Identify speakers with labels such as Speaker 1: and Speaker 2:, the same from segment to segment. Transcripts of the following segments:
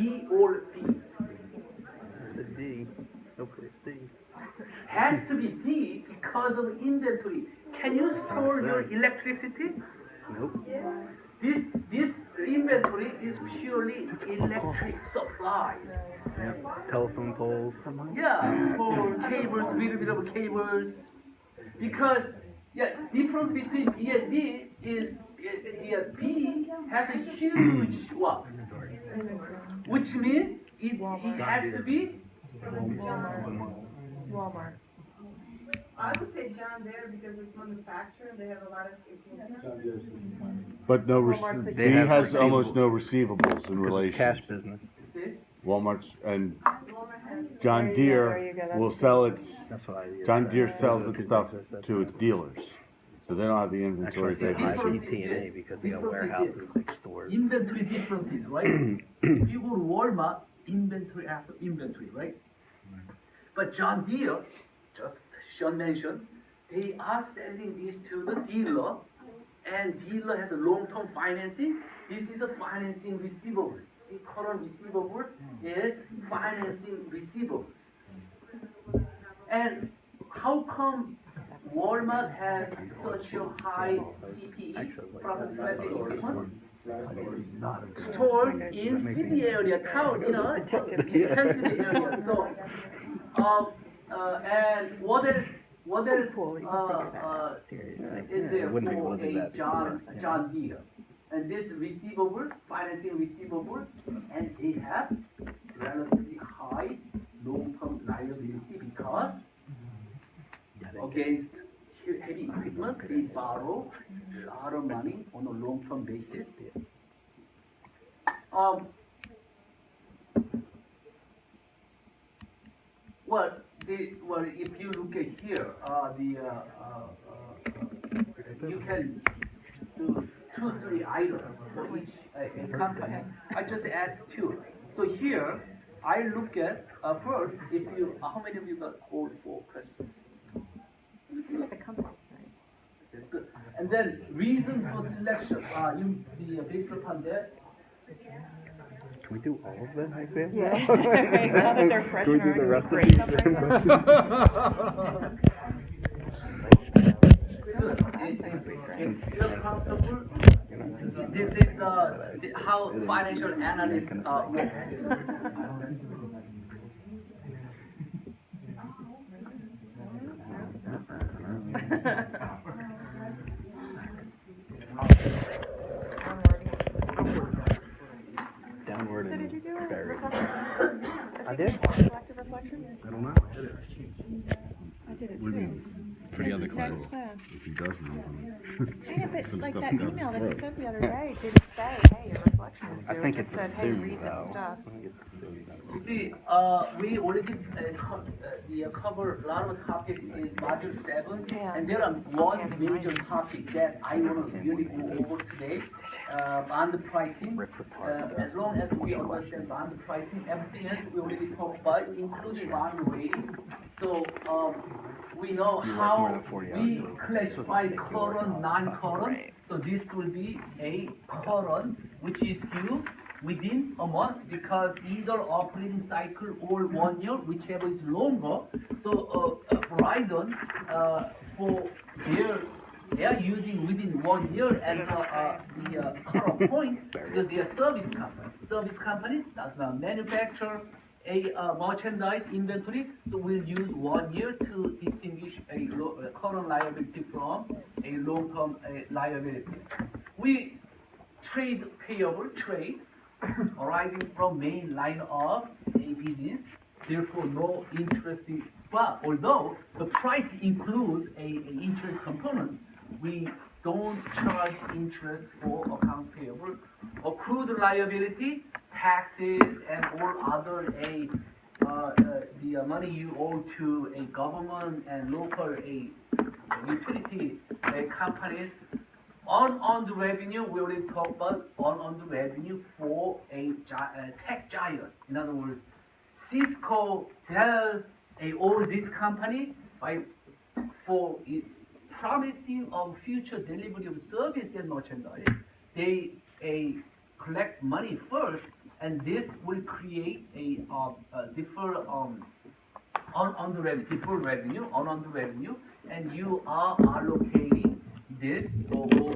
Speaker 1: D or B?
Speaker 2: It's a D. Hopefully it's D.
Speaker 1: Has to be D because of inventory. Can you store your electricity?
Speaker 2: Nope.
Speaker 1: This inventory is purely electric supplies.
Speaker 2: Yeah. Telephone poles.
Speaker 1: Yeah, for cables, little bit of cables. Because difference between B and D is B has a huge what? Which means it has to be
Speaker 3: Walmart.
Speaker 4: I would say John Deere because it's manufactured. They have a lot of equipment.
Speaker 5: But no,
Speaker 3: Walmart's a
Speaker 5: B
Speaker 2: They have
Speaker 5: has almost
Speaker 2: receivables.
Speaker 5: no receivables in
Speaker 2: Because it's
Speaker 5: relation.
Speaker 2: cash business.
Speaker 1: this.
Speaker 5: Walmart's and
Speaker 4: Walmart has
Speaker 5: John
Speaker 3: There you go, there
Speaker 5: Deere
Speaker 3: you go, that's
Speaker 5: will
Speaker 3: what
Speaker 5: sell
Speaker 3: they-
Speaker 5: its,
Speaker 2: That's what I use.
Speaker 5: John Deere
Speaker 2: Those
Speaker 5: sells
Speaker 2: are the
Speaker 5: its
Speaker 2: two
Speaker 5: stuff
Speaker 2: things I said.
Speaker 5: to its dealers. So they don't have the inventory
Speaker 2: Actually, I
Speaker 5: they
Speaker 2: say
Speaker 5: have.
Speaker 1: Difference
Speaker 2: high
Speaker 1: is
Speaker 2: P&A
Speaker 1: this.
Speaker 2: because they got
Speaker 1: Difference is
Speaker 2: warehouses,
Speaker 1: this.
Speaker 2: big stores.
Speaker 1: Inventory differences, right? If you go to Walmart, inventory after inventory, right? But John Deere, just Sean mentioned, they are selling this to the dealer, and dealer has a long-term financing. This is a financing receivable. The current receivable is financing receivable. And how come Walmart has such a high PPE, product traffic equipment? Stores in city area, town, expensive area. So, and what else? What else is there
Speaker 2: Wouldn't be able
Speaker 1: for
Speaker 2: to do
Speaker 1: a
Speaker 2: that before, yeah.
Speaker 1: John Deere? And this receivable, financing receivable, and they have relatively high long-term liability because against heavy equipment, they borrow a lot of money on a long-term basis. Well, if you look at here, you can do 2-3 items for each company. I just asked 2. So here, I look at first. If you, how many of you got all 4 questions?
Speaker 3: Like a company, right?
Speaker 1: That's good. And then reason for selection. Based upon that.
Speaker 2: Can we do all of them like that?
Speaker 3: Yeah. Right, now that they're fresh
Speaker 2: Can we
Speaker 3: and
Speaker 2: do the
Speaker 3: already
Speaker 2: rest of
Speaker 3: break
Speaker 2: these?
Speaker 3: them right now.
Speaker 1: It's still comfortable. This is how financial analysts work.
Speaker 2: Downward
Speaker 3: So did you
Speaker 2: and
Speaker 3: do a
Speaker 2: buried.
Speaker 3: reflection?
Speaker 2: I did.
Speaker 3: Collective reflection?
Speaker 2: I don't know. I did it.
Speaker 3: I did it
Speaker 5: What do you
Speaker 3: too.
Speaker 5: mean? For the other class.
Speaker 3: Next class.
Speaker 5: If he doesn't, then
Speaker 3: Yeah, but
Speaker 5: put
Speaker 3: like
Speaker 5: stuff
Speaker 3: that
Speaker 5: down
Speaker 3: email
Speaker 5: his
Speaker 3: that he
Speaker 5: throat.
Speaker 3: sent the other day didn't say, hey, your reflection is due.
Speaker 2: I think
Speaker 3: It
Speaker 2: it's
Speaker 3: just said, hey,
Speaker 2: assumed
Speaker 3: read this
Speaker 2: though.
Speaker 3: stuff.
Speaker 2: I think it's assumed though.
Speaker 1: See, we already cover a lot of topics in module 7,
Speaker 3: Yeah.
Speaker 1: and there are one major topic that I want to really go over today, bond pricing. As long as we understand bond pricing, everything else we already talked about, including bond rating. So we know
Speaker 2: You work more
Speaker 1: how
Speaker 2: than 40
Speaker 1: we
Speaker 2: hours.
Speaker 1: classify current, non-current. So this will be a current, which is due within a month because either operating cycle or 1 year, whichever is longer. So Verizon, for they are using within 1 year as the current point because they are service company. Service company does not manufacture a merchandise inventory, so we'll use 1 year to distinguish a current liability from a long-term liability. We trade payable trade arising from main line of a business, therefore no interesting. But although the price includes a interest component, we don't charge interest for accounts payable. Accrued liability, taxes, and all other the money you owe to a government and local utility companies. On the revenue, we already talked about on the revenue for a tech giant. In other words, Cisco, Dell, all this company for promising of future delivery of service and merchandise, they collect money first and this will create a deferred on the revenue, deferred revenue, on the revenue, and you are allocating this over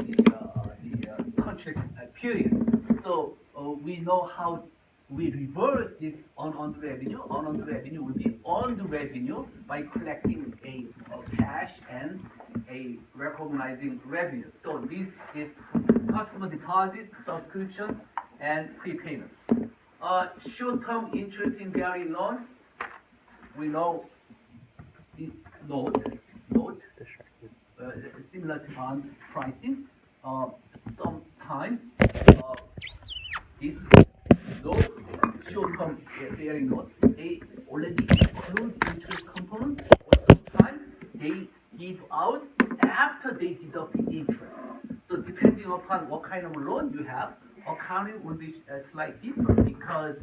Speaker 1: the contract period. So we know how we reverse this on the revenue. On the revenue will be on the revenue by collecting a cash and a recognizing revenue. So this is customer deposit, subscription, and prepayment. Short-term interest-bearing loan, we know it note similar to bond pricing. Sometimes this note, short-term bearing note, they already include interest component, or sometimes they give out after they deduct the interest. So depending upon what kind of loan you have, accounting will be slightly different because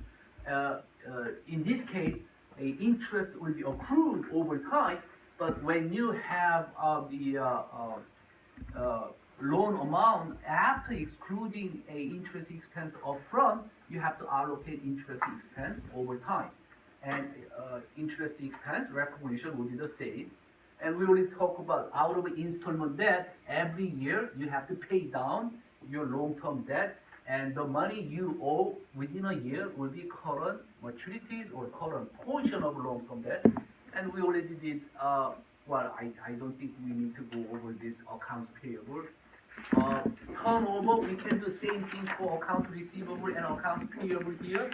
Speaker 1: in this case, a interest will be accrued over time, but when you have the loan amount after excluding a interest expense upfront, you have to allocate interest expense over time. And interest expense recognition will be the same. And we already talk about out of installment debt, every year you have to pay down your long-term debt, and the money you owe within a year will be current maturities or current portion of long-term debt. And we already did, well, I don't think we need to go over this accounts payable. Turnover, we can do same thing for accounts receivable and accounts payable here.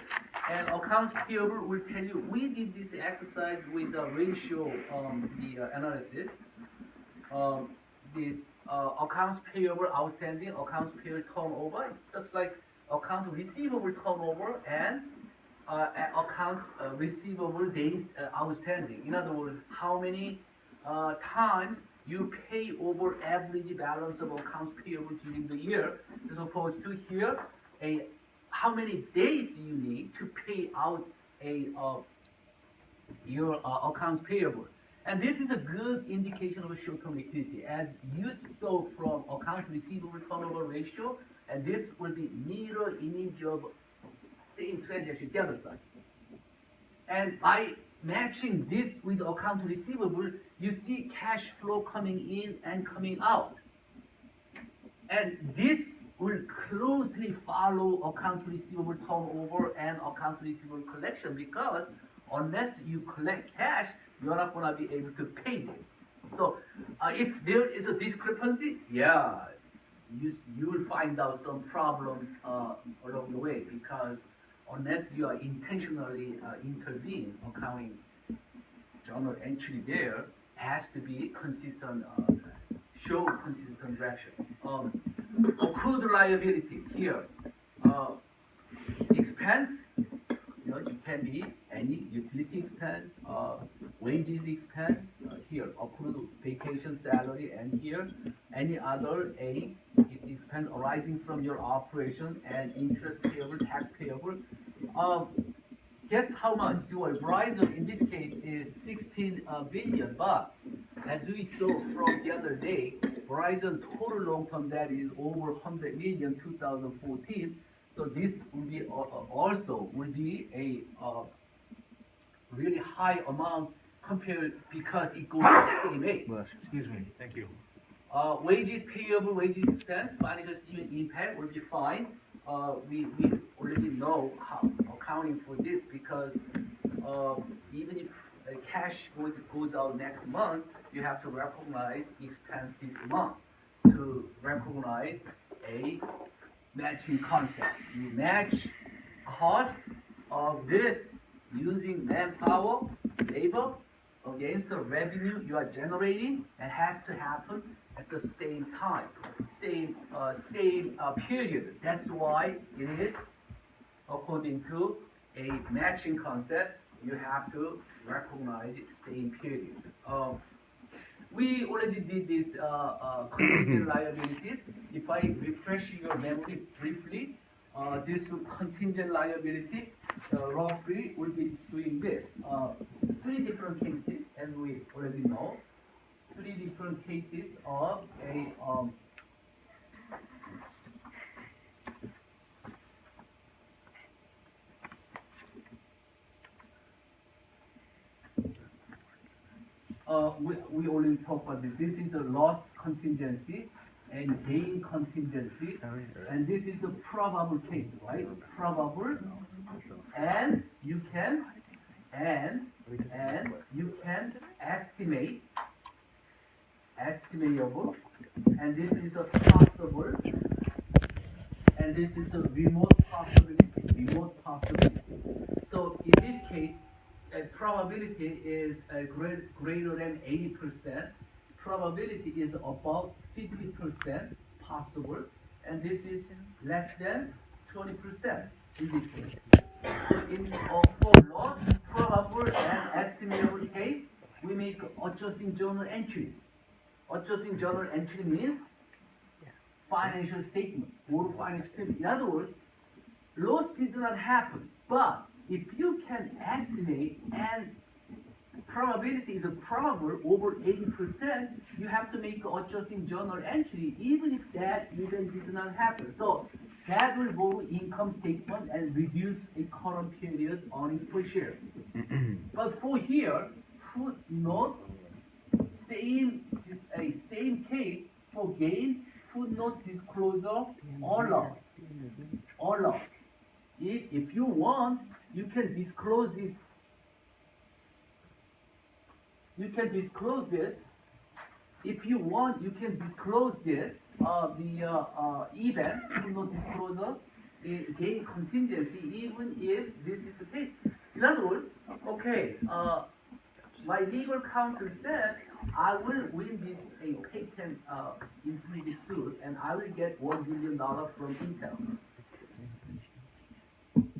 Speaker 1: And accounts payable will tell you, we did this exercise with the ratio, analysis. This accounts payable outstanding, accounts payable turnover, it's just like account receivable turnover and account receivable days outstanding. In other words, how many times you pay over average balance of accounts payable during the year, as opposed to here, how many days you need to pay out your accounts payable. And this is a good indication of short-term liquidity, as you saw from accounts receivable turnover ratio, and this will be mirror image of same transaction, the other side. And by matching this with account receivable, you see cash flow coming in and coming out. And this will closely follow account receivable turnover and account receivable collection, because unless you collect cash, you're not going to be able to pay them. So if there is a discrepancy, yeah, you will find out some problems along the way, because unless you are intentionally intervene, accounting journal entry there has to be consistent, show consistent direction. Accrued liability here, expense, it can be any utility expense, wages expense, here accrued vacation salary, and here any other expense arising from your operation, and interest payable, tax payable. Guess how much? Your Verizon in this case is 16 billion, but as we saw from the other day, Verizon total long-term debt is over 100 million 2014. So this will be also will be a really high amount compared, because it goes at the same rate.
Speaker 2: Excuse me, thank you.
Speaker 1: Wages payable, wages expense, financial statement impact will be fine. We already know how accounting for this, because even if cash goes out next month, you have to recognize expense this month to recognize a matching concept. You match cost of this using manpower, labor, against the revenue you are generating, and has to happen at the same time, same period. That's why it is according to a matching concept. You have to recognize it same period. We already did this contingent liabilities. If I refresh your memory briefly, this contingent liability roughly will be doing this. Three different cases, and we already know. Three different cases of a we already talked about this. This is a loss contingency and gain contingency, and this is the probable case, right? Probable, and you can estimate, estimatable, and this is a possible, and this is a remote possibility. So in this case, probability is greater than 80%. Probability is about 50% possible, and this is less than 20% in this case. So for loss, probable, and estimable case, we make adjusting journal entries. Adjusting journal entry means financial statement, or financial statement. In other words, loss did not happen, but if you can estimate and probability is a probable over 80%, you have to make an adjusting journal entry even if that event did not happen. So that will go to income statement and reduce a current period earnings per share. But for here, footnote, same case for gain, footnote disclosure, all allowed. If you want, you can disclose this. You can disclose this. If you want, you can disclose this. The event, footnote disclosure, gain contingency, even if this is the case. In other words, okay, my legal counsel said I will win this a patent infringement suit, and I will get $1 billion from Intel.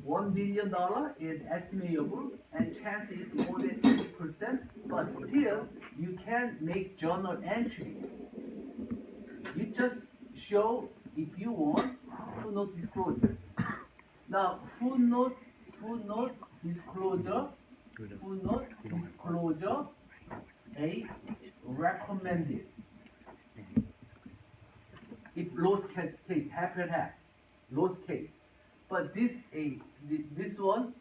Speaker 1: $1 billion is estimable, and chance is more than 80%, but still you can make journal entry. You just show, if you want, footnote disclosure. Now footnote disclosure, a recommended. If loss case, half and half, loss case. But this one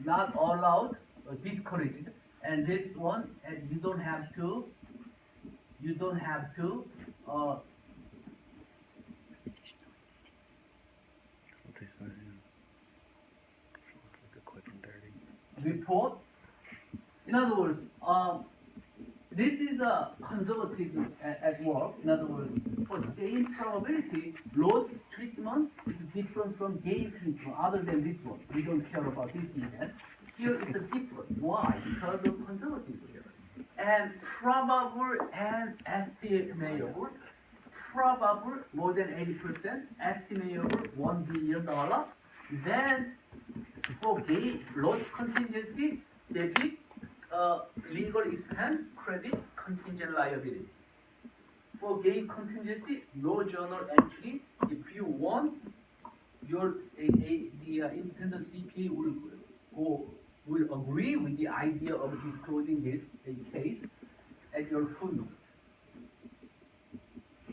Speaker 1: not allowed, discouraged, and this one, and you don't have to report. In other words, this is a conservatism at work. In other words, for same probability, loss treatment is different from gain treatment. Other than this one, we don't care about this event. Here it's a different. Why? Because of conservatism. And probable and estimatable. Probable more than 80%. Estimatable $1 billion. Then for gain loss contingency, debit. Legal expense, credit, contingent liability. For gain contingency, no journal entry. If you want, the independent CPA will agree with the idea of disclosing this case at your footnote.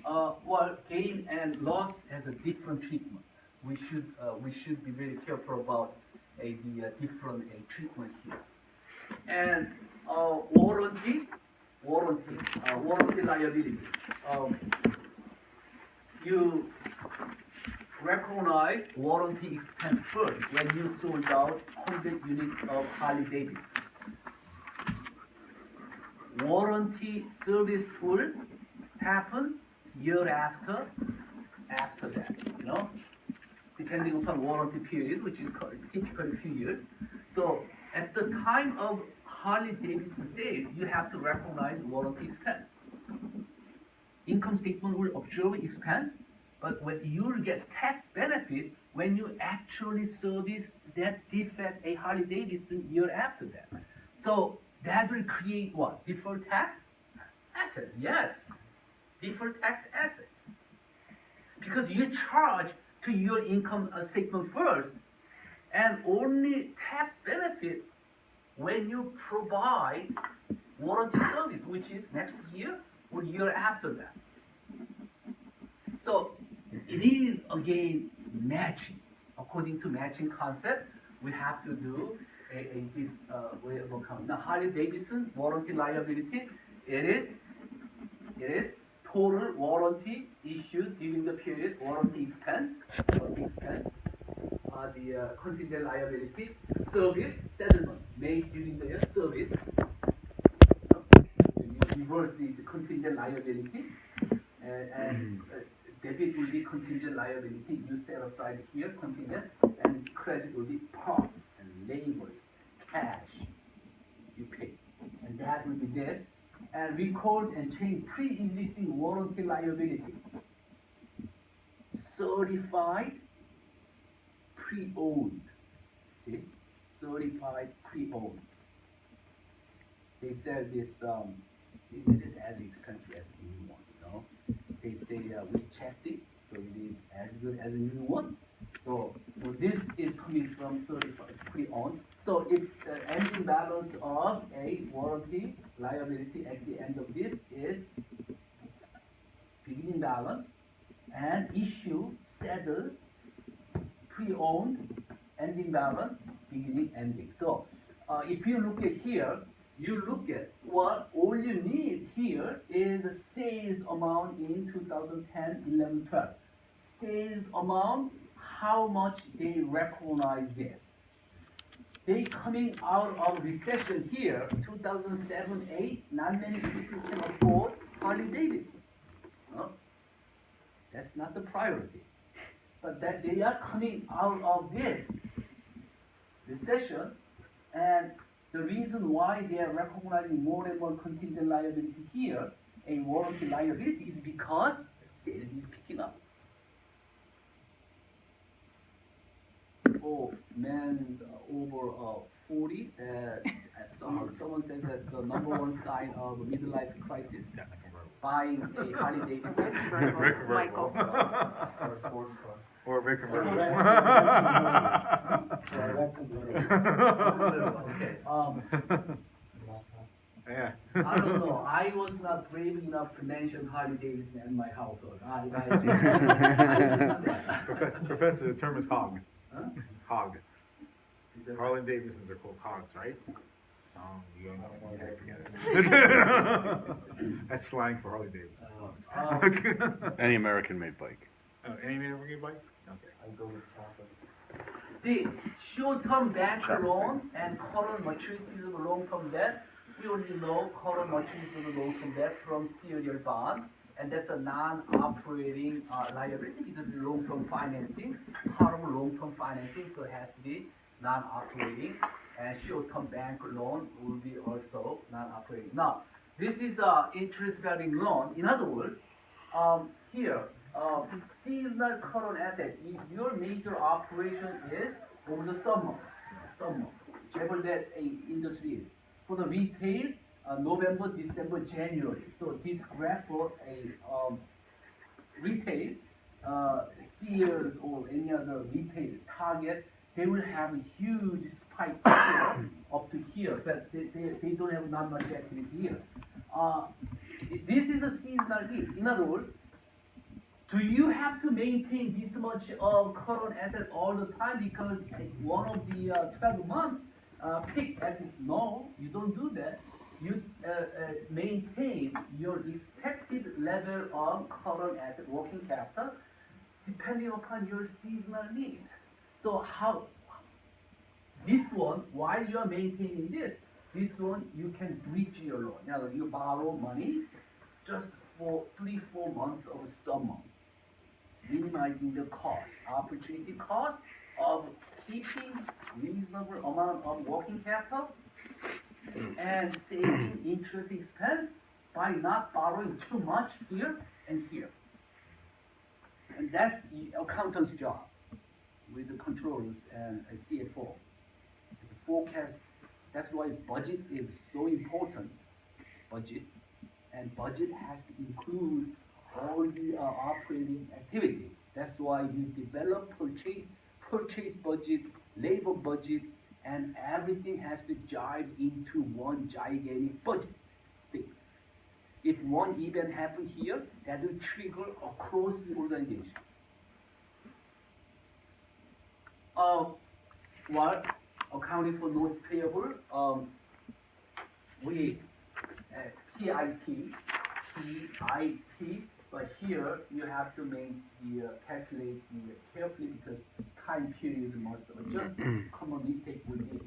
Speaker 1: Well, gain and loss has a different treatment. We should be very careful about the different treatment here. And warranty liability. You recognize warranty expense first when you sold out 100 units of Harley Davidson. Warranty service will happen year after that, depending upon warranty period, which is typically a few years. So at the time of Harley Davidson sale, you have to recognize warranty expense. Income statement will observe expense, but when you will get tax benefit when you actually service that defect a Harley Davidson year after that. So that will create what? Deferred tax asset. Yes, deferred tax asset. Because you charge to your income statement first, and only tax benefit when you provide warranty service, which is next year or year after that. So it is again matching. According to matching concept, we have to do this way of accounting. Now Harley Davidson warranty liability, it is total warranty issued during the period, warranty expense, the contingent liability, service settlement made during the service. You reverse the contingent liability, and debit will be contingent liability. You set aside here contingent, and credit will be parts and labor, cash you pay, and that will be this. And record and change pre-existing warranty liability. Certified pre-owned. See? Certified pre-owned. They said this it is as expensive as a new one, you know. They say we checked it, so it is as good as a new one. So this is coming from certified pre-owned. So if the ending balance of a warranty liability at the end of this is beginning balance and issue, settle, pre-owned, ending balance, beginning, ending. So if you look at here, you look at what all you need here is the sales amount in 2010, 11, 12. Sales amount, how much they recognize this. They coming out of recession here, 2007, 8, not many people can afford Harley Davidson. No? That's not the priority. But that they are coming out of this recession, and the reason why they are recognizing more and more contingent liability here, a warranty liability, is because sales is picking up. For men over 40, someone says that's the number one sign of a midlife crisis. Buying a Harley Davidson.
Speaker 3: Michael.
Speaker 6: Or a sports car.
Speaker 2: Or a Rick
Speaker 1: Okay.
Speaker 2: Yeah.
Speaker 1: I don't know. I was not brave enough to mention Harley Davidson in my household. I
Speaker 2: Professor, the term is hog.
Speaker 1: Huh?
Speaker 2: Hog. Harley Davidsons are called hogs, right? You don't know. That's slang for Harley Davidson.
Speaker 5: Any American-made bike.
Speaker 2: Any American bike? Okay.
Speaker 6: I go with chocolate.
Speaker 1: See, short-term bank loan and current maturities of long-term debt. We already know current maturities of long-term debt from serial bond, and that's a non-operating liability because it's long-term financing, part of long-term financing, so it has to be non-operating. And short-term bank loan will be also non-operating. Now, this is a interest-bearing loan. In other words, here, seasonal current asset. Your major operation is over the summer, whichever that industry is. For the retail, November, December, January. So this graph for a retail, Sears or any other retail Target, they will have a huge spike here, up to here, but they don't have not much activity here. This is a seasonal deal. In other words, do you have to maintain this much of current asset all the time because one of the 12 month peak asset? No, you don't do that. You maintain your expected level of current asset working capital depending upon your seasonal need. So how this one, while you are maintaining this one you can bridge your loan. Now you borrow money just for 3-4 months of summer, minimizing the cost, opportunity cost of keeping reasonable amount of working capital and saving interest expense by not borrowing too much here and here. And that's the accountant's job with the controllers and a CFO. The forecast, that's why budget is so important. Budget has to include all the operating activity. That's why you develop purchase budget, labor budget, and everything has to jive into one gigantic budget statement. If one event happens here, that will trigger across the organization. accounting for notes payable, we PIT, but here you have to make the calculate the carefully because time period must adjust. Common mistake would be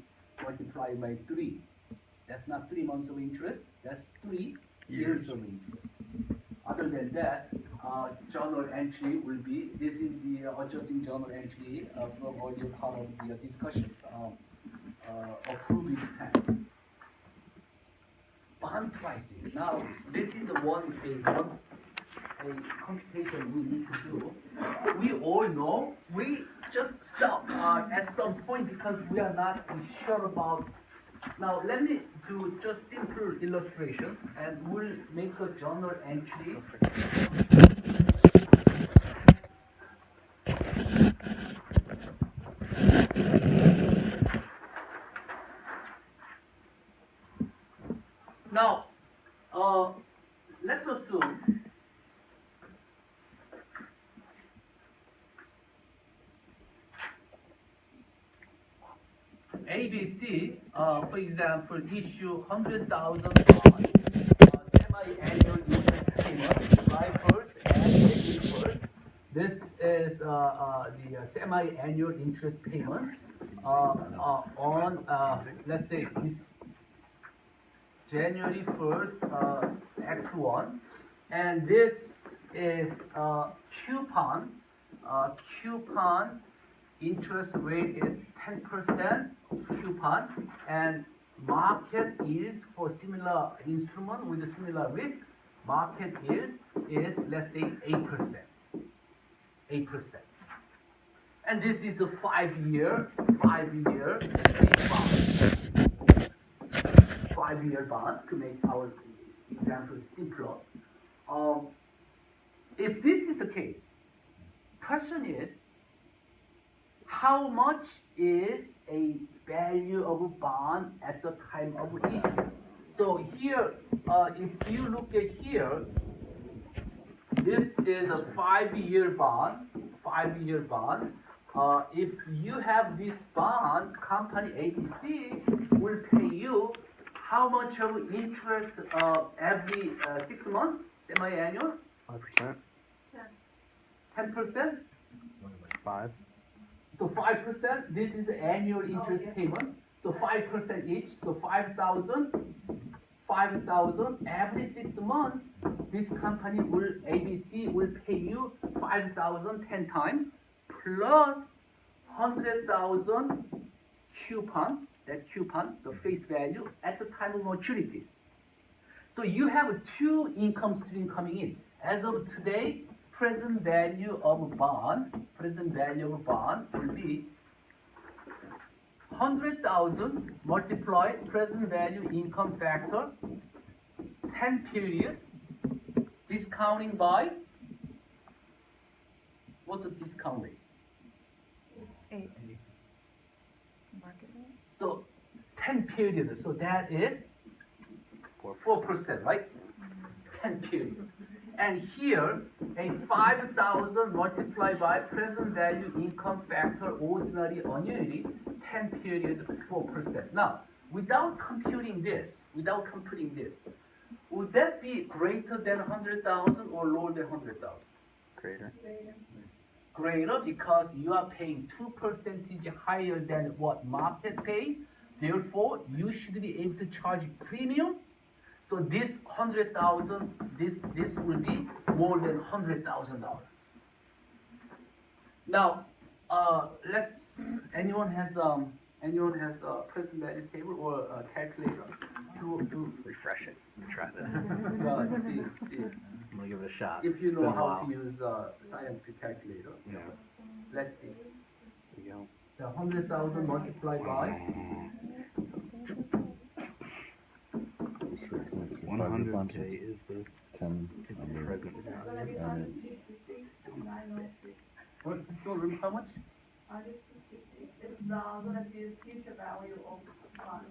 Speaker 1: multiplied by 3. That's not 3 months of interest. That's 3 years of interest. Other than that, journal entry will be, this is the adjusting journal entry from earlier part of the discussion. Approving plan. Bond pricing. Now, this is the one a computation we need to do. We all know, we just stop at some point because we are not sure about. Now, let me do just simple illustrations and we'll make a journal entry. Now, let's assume ABC, for example, issue 100,000 bond, semi-annual interest payment, July 1st and April 1st. This is the semi-annual interest payment on, let's say, this January 1st, X1, and this is coupon interest rate is 10% coupon, and market yield for similar instrument with a similar risk, market yield is, let's say, 8%. 8%. And this is a 5-year bond. 5-year bond to make our example simpler. If this is the case, question is, how much is a value of a bond at the time of issue? So here, if you look at here, this is a 5-year bond. 5-year bond. If you have this bond, company ABC will pay you how much of interest every 6 months, semi-annual?
Speaker 2: 5%.
Speaker 1: 10%?
Speaker 2: 5.
Speaker 1: So 5%, this is the annual interest payment. So 5% each, so 5,000 every 6 months. This company will, ABC will pay you 5,000 10 times plus 100,000 coupon, that coupon, the face value at the time of maturity. So you have 2 income streams coming in. As of today, present value of a bond will be 100,000 multiplied present value income factor 10 period discounting by, what's the discount rate?
Speaker 3: 8. Market rate?
Speaker 1: So 10 period, so that is 4%, right? 10 period. And here, a 5,000 multiplied by present value income factor ordinary annuity, 10 period 4%. Now, without computing this, would that be greater than 100,000 or lower than 100,000?
Speaker 2: Greater.
Speaker 1: Greater because you are paying 2% higher than what market pays. Therefore, you should be able to charge premium. So this 100,000, this will be more than $100,000. Now, anyone has a present value table or a calculator to
Speaker 2: Refresh it. Try this.
Speaker 1: see
Speaker 2: I'm gonna give it a shot.
Speaker 1: if you
Speaker 2: It's
Speaker 1: know
Speaker 2: been a
Speaker 1: how
Speaker 2: while.
Speaker 1: to use scientific calculator.
Speaker 2: Yeah.
Speaker 1: Let's see.
Speaker 2: There you go.
Speaker 1: The 100,000 multiplied by
Speaker 2: 100K is the
Speaker 5: 10,
Speaker 2: present
Speaker 4: It's gonna
Speaker 2: value.
Speaker 4: be 166, 903.
Speaker 1: what? So how much?
Speaker 4: 166. It's gonna be the future value of bond.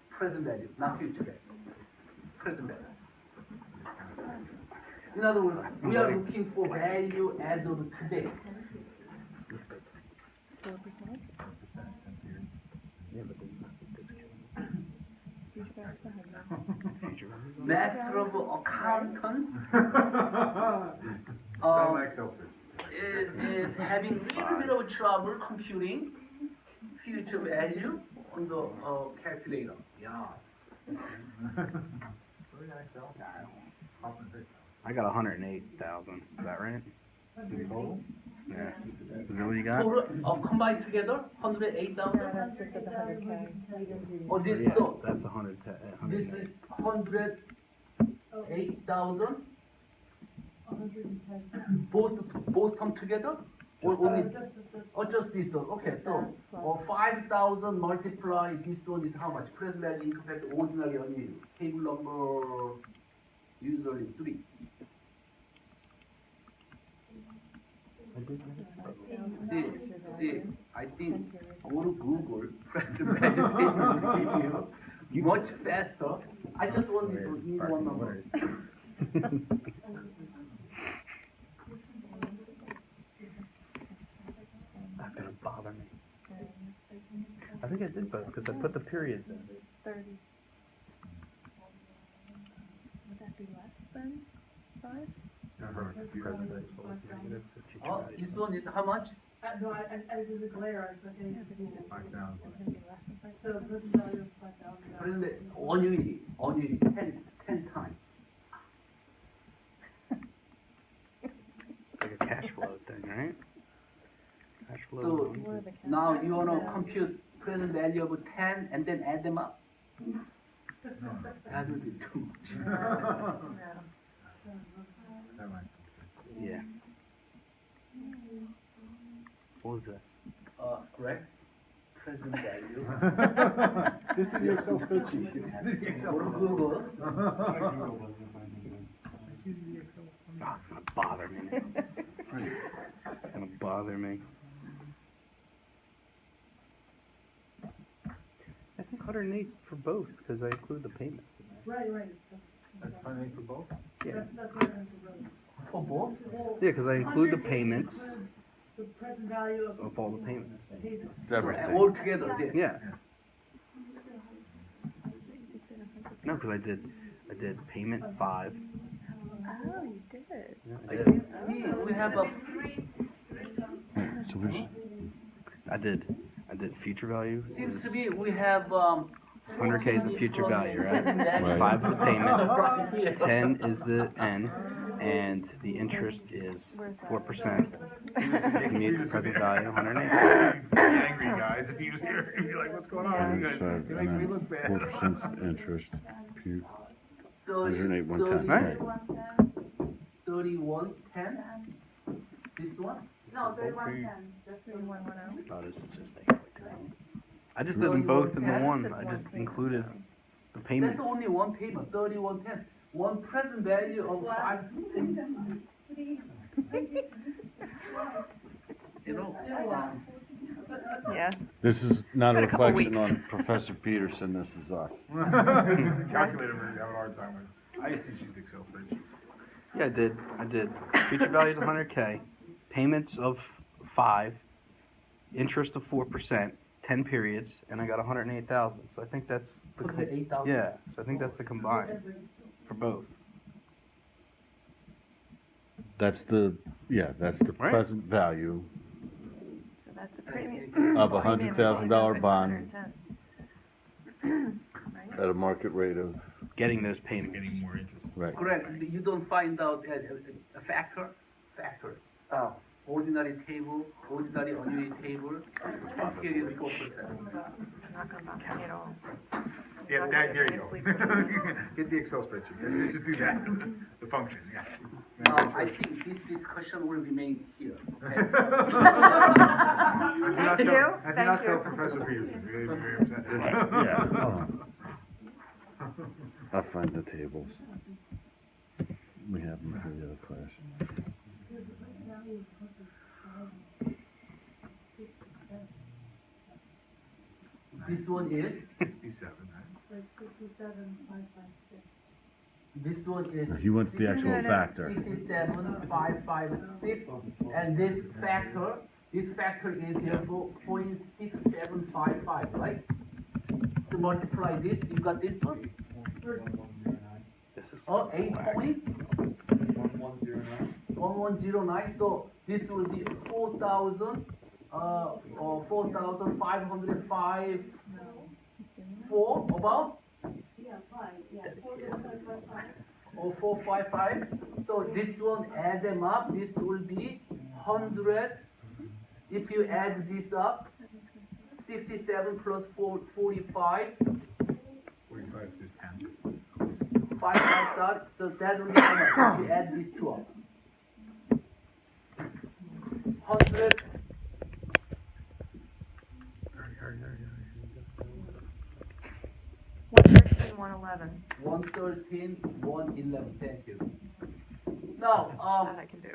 Speaker 1: Present value, not future value. Present value. In other words, we are looking for value as of today.
Speaker 3: 4%?
Speaker 2: Yeah, but there's nothing that's
Speaker 3: Huge facts, 100.
Speaker 2: future value.
Speaker 1: Master of Accountants
Speaker 7: Not my Excel spreadsheet.
Speaker 1: is having a little bit of trouble computing future value on the calculator. Yeah.
Speaker 7: So we got Excel. Hop and fix.
Speaker 2: I got 108,000. Is that right?
Speaker 7: In total?
Speaker 2: Yeah. Is that what you got?
Speaker 1: Total, combined together,
Speaker 3: No,
Speaker 1: 108,000.
Speaker 3: that's just at the 100K.
Speaker 1: Oh, this,
Speaker 2: Yeah,
Speaker 1: so
Speaker 2: that's 100.
Speaker 1: this is 108,000. Both come together? Or only, or just this one? Okay, so 5,000 multiply this one is how much? Present value income factor ordinary unit. Table number usually 3. See, I think go to Google, present value table will give you much faster. I just want to need one number.
Speaker 2: That's gonna bother me. I think I did both because I put the periods in.
Speaker 3: 30. Would that be less than 5?
Speaker 2: Present value equals negative, so future
Speaker 1: Oh,
Speaker 2: value
Speaker 1: this
Speaker 2: equals-
Speaker 1: one is how much?
Speaker 8: No, I did a glare, I was looking
Speaker 3: Yeah,
Speaker 8: at
Speaker 3: but
Speaker 8: the,
Speaker 3: it's
Speaker 7: Five
Speaker 3: it's
Speaker 7: thousand.
Speaker 3: gonna be less than 5.
Speaker 8: so this is value of 5,000.
Speaker 1: Present annuity 10 times.
Speaker 2: It's like a cash flow thing, right? Cash flow.
Speaker 1: So
Speaker 2: loan.
Speaker 3: More of the cash
Speaker 1: now
Speaker 3: flow.
Speaker 1: you wanna
Speaker 3: Yeah.
Speaker 1: compute present value of 10 and then add them up? That would be too much.
Speaker 3: No.
Speaker 7: That might.
Speaker 2: Yeah. What was that?
Speaker 1: Correct? Present value.
Speaker 7: Just do the Excel spreadsheet.
Speaker 1: Go to Google.
Speaker 2: Oh, it's gonna bother me. It's gonna bother me. I think 108 for both because I include the payments. in there.
Speaker 8: Right,
Speaker 7: That's funding for both?
Speaker 2: Yeah.
Speaker 8: that's what I'm saying.
Speaker 1: For both?
Speaker 2: Yeah, because I include the payments
Speaker 8: The present value of.
Speaker 2: of all the payments.
Speaker 8: payments.
Speaker 1: All together, yeah.
Speaker 2: Yeah. No, because I did payment 5.
Speaker 3: Oh, you did.
Speaker 2: Yeah, I
Speaker 1: It
Speaker 2: did.
Speaker 1: seems to me we have a,
Speaker 5: So we should,
Speaker 2: I did future value.
Speaker 1: seems to
Speaker 2: is
Speaker 1: be we have
Speaker 2: 100K is the future value, right?
Speaker 5: Right.
Speaker 2: 5 is the payment.
Speaker 1: Right here.
Speaker 2: 10 is the N, and the interest is 4%. Commute the present value, 108.
Speaker 7: Angry guys, if you was here, you'd be like, what's going on? You guys, you make me look bad.
Speaker 5: 4% interest, pu-
Speaker 1: 30,
Speaker 5: 108, 110.
Speaker 2: Right?
Speaker 1: 3110. This one?
Speaker 4: No, 3110, just
Speaker 3: 3110.
Speaker 2: Oh, this is just like. I just did them both in the one. I just included the
Speaker 1: That's
Speaker 2: payments.
Speaker 1: only one payment, 3110. One present value of 5. You know,
Speaker 3: Yeah.
Speaker 5: This is not a
Speaker 3: Got a couple
Speaker 5: reflection
Speaker 3: weeks.
Speaker 5: on Professor Peterson, this is us.
Speaker 7: Calculator, we're having a hard time with. I used to use Excel spreadsheets.
Speaker 2: Yeah, I did. Future value is 100K. Payments of 5. Interest of 4%. 10 periods, and I got 108,000. So I think that's the.
Speaker 1: put the 8,000.
Speaker 2: Yeah, so I think that's the combined for both.
Speaker 5: That's the, that's the
Speaker 2: Right.
Speaker 5: present value
Speaker 3: So that's the premium.
Speaker 5: of a
Speaker 3: Premium is
Speaker 5: $100,000 bond
Speaker 3: 110. Right?
Speaker 5: at a market rate of,
Speaker 2: Getting those payments.
Speaker 7: Getting more interest.
Speaker 5: right.
Speaker 1: Correct. You don't find out a factor. Oh. Ordinary table, ordinary annuity table, period 4%.
Speaker 3: Not gonna bother me at all.
Speaker 7: Yeah,
Speaker 3: I'll
Speaker 7: that, there
Speaker 3: get
Speaker 7: you
Speaker 3: a sleep
Speaker 7: go.
Speaker 3: over.
Speaker 7: Get the Excel spreadsheet. Let's just do that. The function, yeah.
Speaker 1: I think this discussion will remain here. Okay?
Speaker 3: Thank you.
Speaker 7: I do not
Speaker 3: Thank
Speaker 7: tell
Speaker 3: you.
Speaker 7: Professor Peterson. He'll be very upset.
Speaker 5: Yeah. I'll find the tables. We have them for the other class.
Speaker 1: This one is,
Speaker 7: 67, right?
Speaker 8: Like 67,556.
Speaker 1: this one is.
Speaker 5: He wants the actual
Speaker 3: No, no.
Speaker 5: factor.
Speaker 1: 67,556, and this factor is therefore 0.6755, right? to multiply this, you got this one.
Speaker 6: 1109.
Speaker 2: This is
Speaker 1: 8
Speaker 2: whack.
Speaker 1: point
Speaker 6: 1109.
Speaker 1: 1109. So this will be 4,000 or 4,505 4 about
Speaker 8: Yeah, 5, yeah, 4,555.
Speaker 1: or 455. So this one add them up. This will be 100. If you add this up, 67 plus 45.
Speaker 7: 45 is just 10.
Speaker 1: 5 so that will be how much if you add these two up. 100
Speaker 3: 113, 111.
Speaker 1: 113 111. Thank you. Now
Speaker 3: That I can do.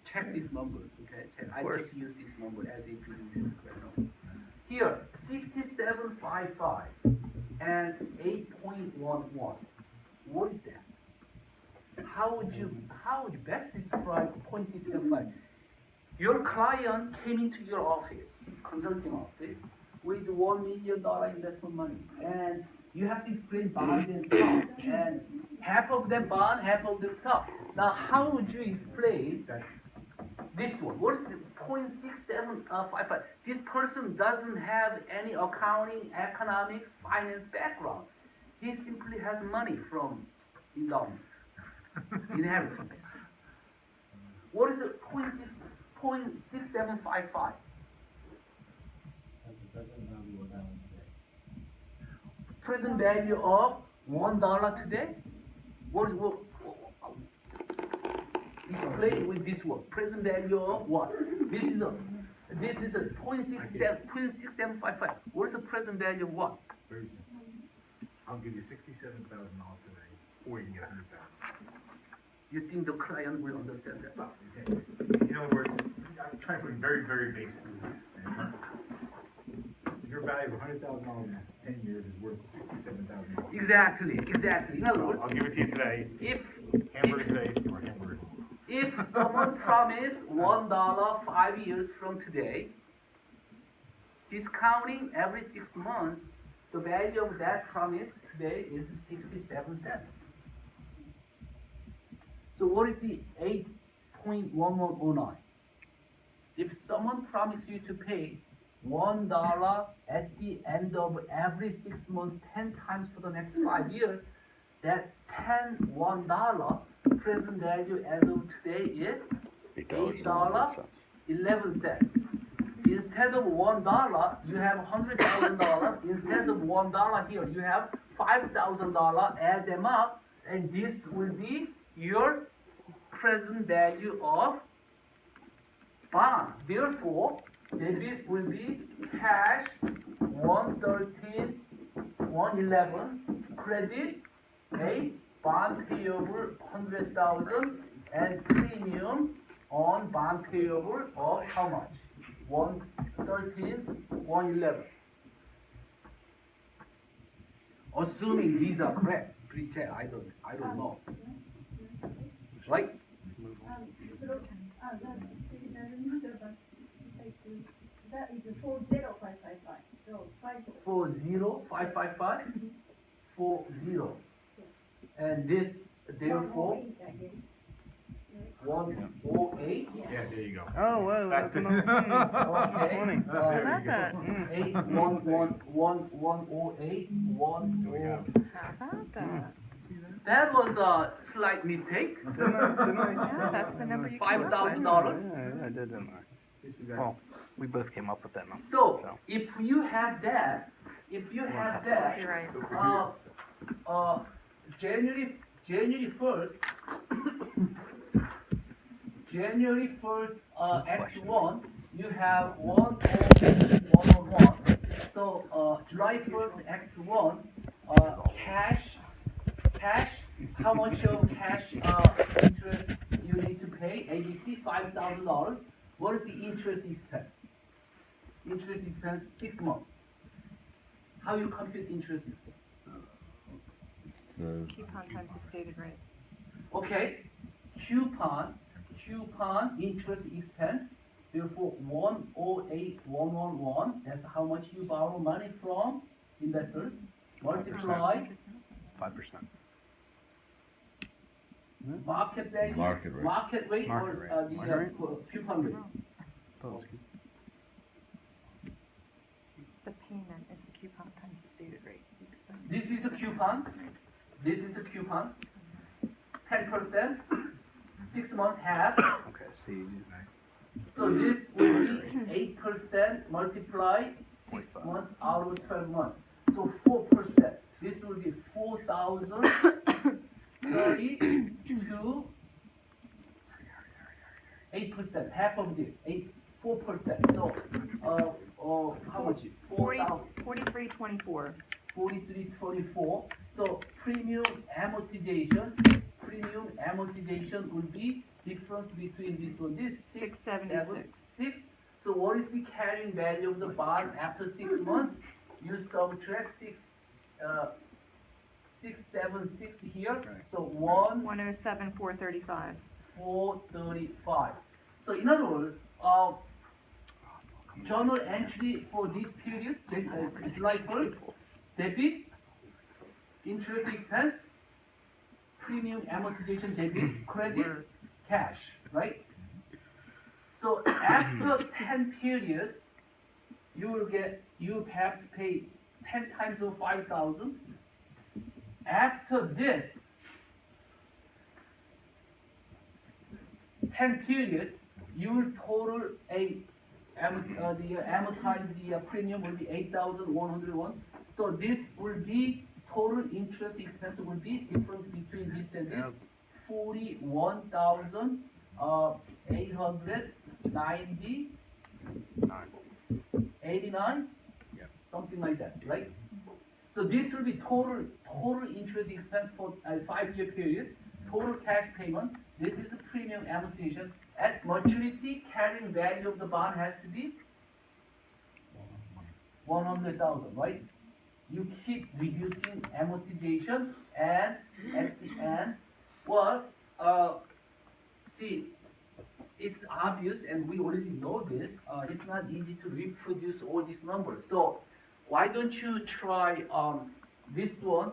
Speaker 1: check these numbers, okay? I
Speaker 2: course.
Speaker 1: just use this number as if you do this right now. Here 6755 and 8.11. What is that? How would you best describe 0.675? Your client came into your office, consulting office, with $1 million investment money, and you have to explain bond and stock, and half of them bond, half of them stock. Now, how would you explain this one? What is the 0.6755? This person doesn't have any accounting, economics, finance background. He simply has money from endowment, inheritance. What is it? 0.6755? Present value of $1 today. What explain with this word? Present value of what? This is a 0.6755. What is the present value of what?
Speaker 7: Very simple. I'll give you $67,000 today, or you can get $100,000.
Speaker 1: You think the client will understand that?
Speaker 7: Well, in other words, I'm trying to put it very, very basic. Your value of $100,000 in 10 years is worth $67,000.
Speaker 1: Exactly. In other words,
Speaker 7: I'll give it to you today.
Speaker 1: if
Speaker 7: Hamburger today, or hamburger.
Speaker 1: if someone promised $1 5 years from today, discounting every 6 months, the value of that promise today is 67 cents. So what is the 8.1109? If someone promised you to pay $1 at the end of every 6 months 10 times for the next 5 years, that $1 present value as of today is $8.11. Instead of $1, you have $100,000. Instead of $1 here, you have $5,000. Add them up, and this will be your present value of bond. Therefore, debit will be cash 113, 111, credit a bond payable 100,000 and premium on bond payable of how much? 113, 111. Assuming these are correct, please check. I don't know. Right?
Speaker 8: That is 40555. So
Speaker 1: 40555 40. And this therefore 108.
Speaker 7: Yeah, there you go.
Speaker 2: Oh, well, that's
Speaker 7: That's it.
Speaker 2: another.
Speaker 1: Okay.
Speaker 2: Funny.
Speaker 3: I love that.
Speaker 1: 8 1 1 1 108 1
Speaker 7: There we go.
Speaker 3: How about that?
Speaker 1: That was a slight mistake.
Speaker 3: Yeah, that's the number you came up with.
Speaker 1: $5,000.
Speaker 2: Yeah, I did, didn't I? Well, we both came up with that number.
Speaker 1: So if you have that,
Speaker 3: You're right.
Speaker 1: January 1st, X1, you have 101. So July 1st, X1, cash, how much of cash interest you need to pay? ABC $5,000. What is the interest expense? Interest expense 6 months. How you compute interest expense?
Speaker 3: Coupon times the stated rate.
Speaker 1: Okay, coupon interest expense. Therefore, 108,111. That's how much you borrow money from investors, multiply
Speaker 2: 5%.
Speaker 1: market value,
Speaker 5: Market rate.
Speaker 1: market rate
Speaker 2: Market
Speaker 1: or
Speaker 2: rate.
Speaker 1: the
Speaker 2: Market rate?
Speaker 1: coupon rate.
Speaker 2: That was good.
Speaker 3: The payment is the coupon times the stated rate. The expense.
Speaker 1: This is a coupon. This is a coupon. 10%, 6 months half.
Speaker 2: Okay, see,
Speaker 1: So this will be 8% multiply 6 months out of 12 months. So 4%. This will be 4,030 to 8%. Half of this, 4%. So how much? 4,000.
Speaker 3: 43.24.
Speaker 1: 43.24. So premium amortization will be difference between this one, this
Speaker 3: 676.
Speaker 1: 6. So what is the carrying value of the bond after 6 months? You subtract 676 here. So
Speaker 3: 107,435.
Speaker 1: 435. So in other words, journal entry for this period, July 1st, debit, interest expense, premium amortization debit, credit, cash, right? So after 10 period, you have to pay 10 times of 5,000. After this 10 period, you will total the amortized premium will be 8,101. So this will be total interest expense will be difference between this and this 41,890 89 something like that, right? So this will be total interest expense for a 5-year period, total cash payment. This is a premium amortization. At maturity, carrying value of the bond has to be 100,000, right? You keep reducing amortization, and at the end, well, see, it's obvious, and we already know this. It's not easy to reproduce all these numbers. So why don't you try this one?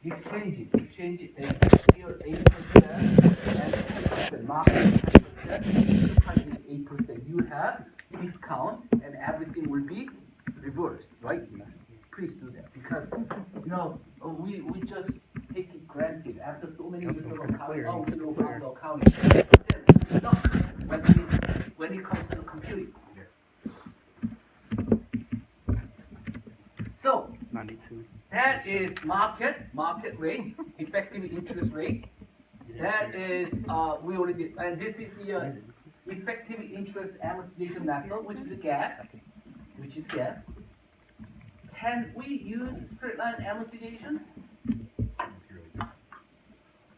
Speaker 1: Exchange it here 8% and 10%. Market 10%, 8%. You have discount, and everything will be reversed, right? Please do that, because we just take it granted after so many years of accounting. Oh, we know about accounting. No, when it comes to computing. So
Speaker 2: 92.
Speaker 1: that is market rate, effective interest rate. That is we already, and this is the effective interest amortization method, which is GAAP. Can we use straight line amortization?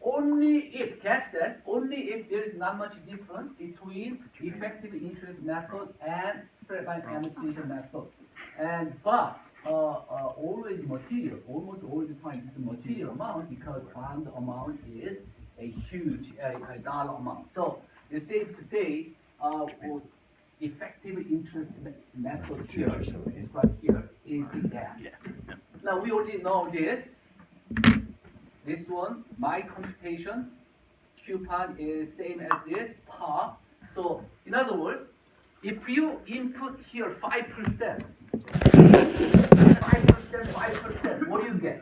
Speaker 1: Only if, GAAP says, only if there is not much difference between effective interest method and straight line amortization method. But always material, almost all the time it's a material amount, because bond amount is a huge a dollar amount. So it's safe to say effective interest method here, right here, is the GAAP. Now we already know this. This one, my computation, coupon is same as this, par. So in other words, if you input here 5%, 5%, what do you get?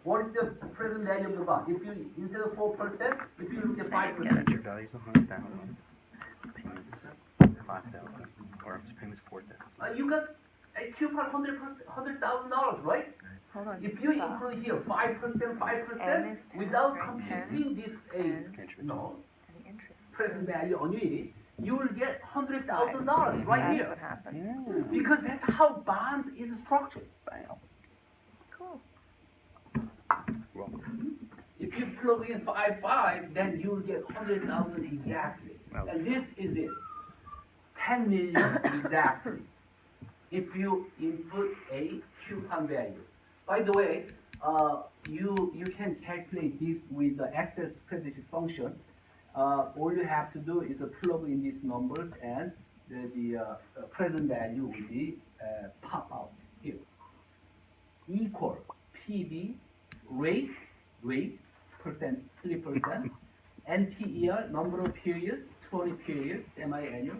Speaker 1: What is the present value of the bond? If you, instead of 4%, if you look at 5%.
Speaker 2: Enter values 100,000. Payments 5,000. Or payments 4,000.
Speaker 1: You got a coupon $100,000, right?
Speaker 3: Hold on.
Speaker 1: If you include here 5%, without computing this present value annuity, you will get $100,000 right
Speaker 3: That's
Speaker 1: here.
Speaker 3: what happened.
Speaker 2: Yeah.
Speaker 1: Because that's how bond is structured.
Speaker 2: Bam.
Speaker 3: Cool.
Speaker 2: Welcome.
Speaker 1: If you plug in 5, then you will get 100,000 exactly. And this is it. 10 million exactly. If you input a coupon value. By the way, you can calculate this with the excess predictive function. All you have to do is plug in these numbers, and the present value will be pop out here. equal PB rate, percent, 3%, NPER, number of periods, 20 periods, semi-annual,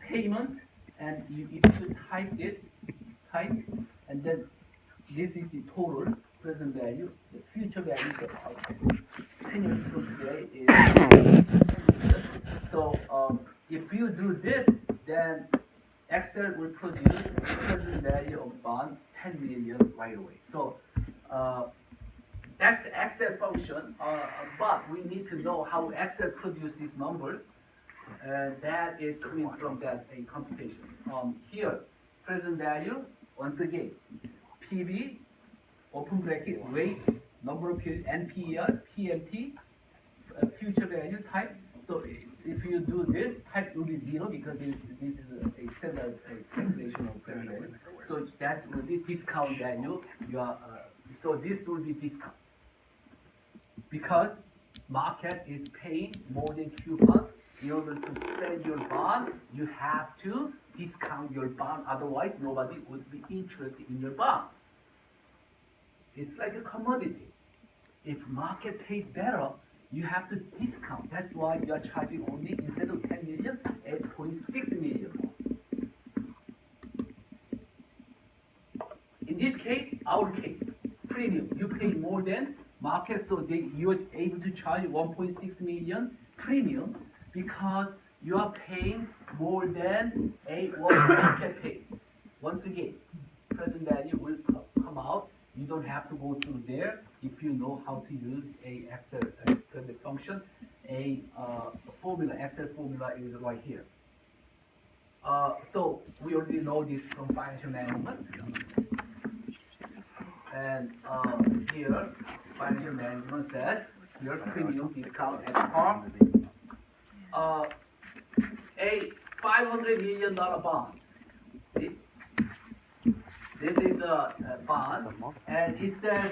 Speaker 1: payment, and if you type this, and then this is the total present value, the future value is about 10 years from today is so if you do this, then Excel will produce the present value of bond 10 million right away. So that's the Excel function, but we need to know how Excel produce these numbers, and that is coming from that computation. Here, present value, once again, PB, open bracket, rate, number of periods, NPER, PMT, future value type. So if you do this, type will be 0 because this is a standard calculation of present value. So that will be discount value. So this will be discount. Because market is paying more than coupon, in order to sell your bond, you have to discount your bond. Otherwise, nobody would be interested in your bond. It's like a commodity. If market pays better, you have to discount. That's why you are charging only, instead of 10 million, 8.6 million. In this case, our case, premium, you pay more than market, so you are able to charge 1.6 million premium because you are paying more than what market pays. Once again, present value will come out. You don't have to go through there if you know how to use a Excel extended function. Formula, Excel formula is right here. So we already know this from financial management. And here, financial management says your premium discount at par. A $500 million bond. See? This is the bond, and it says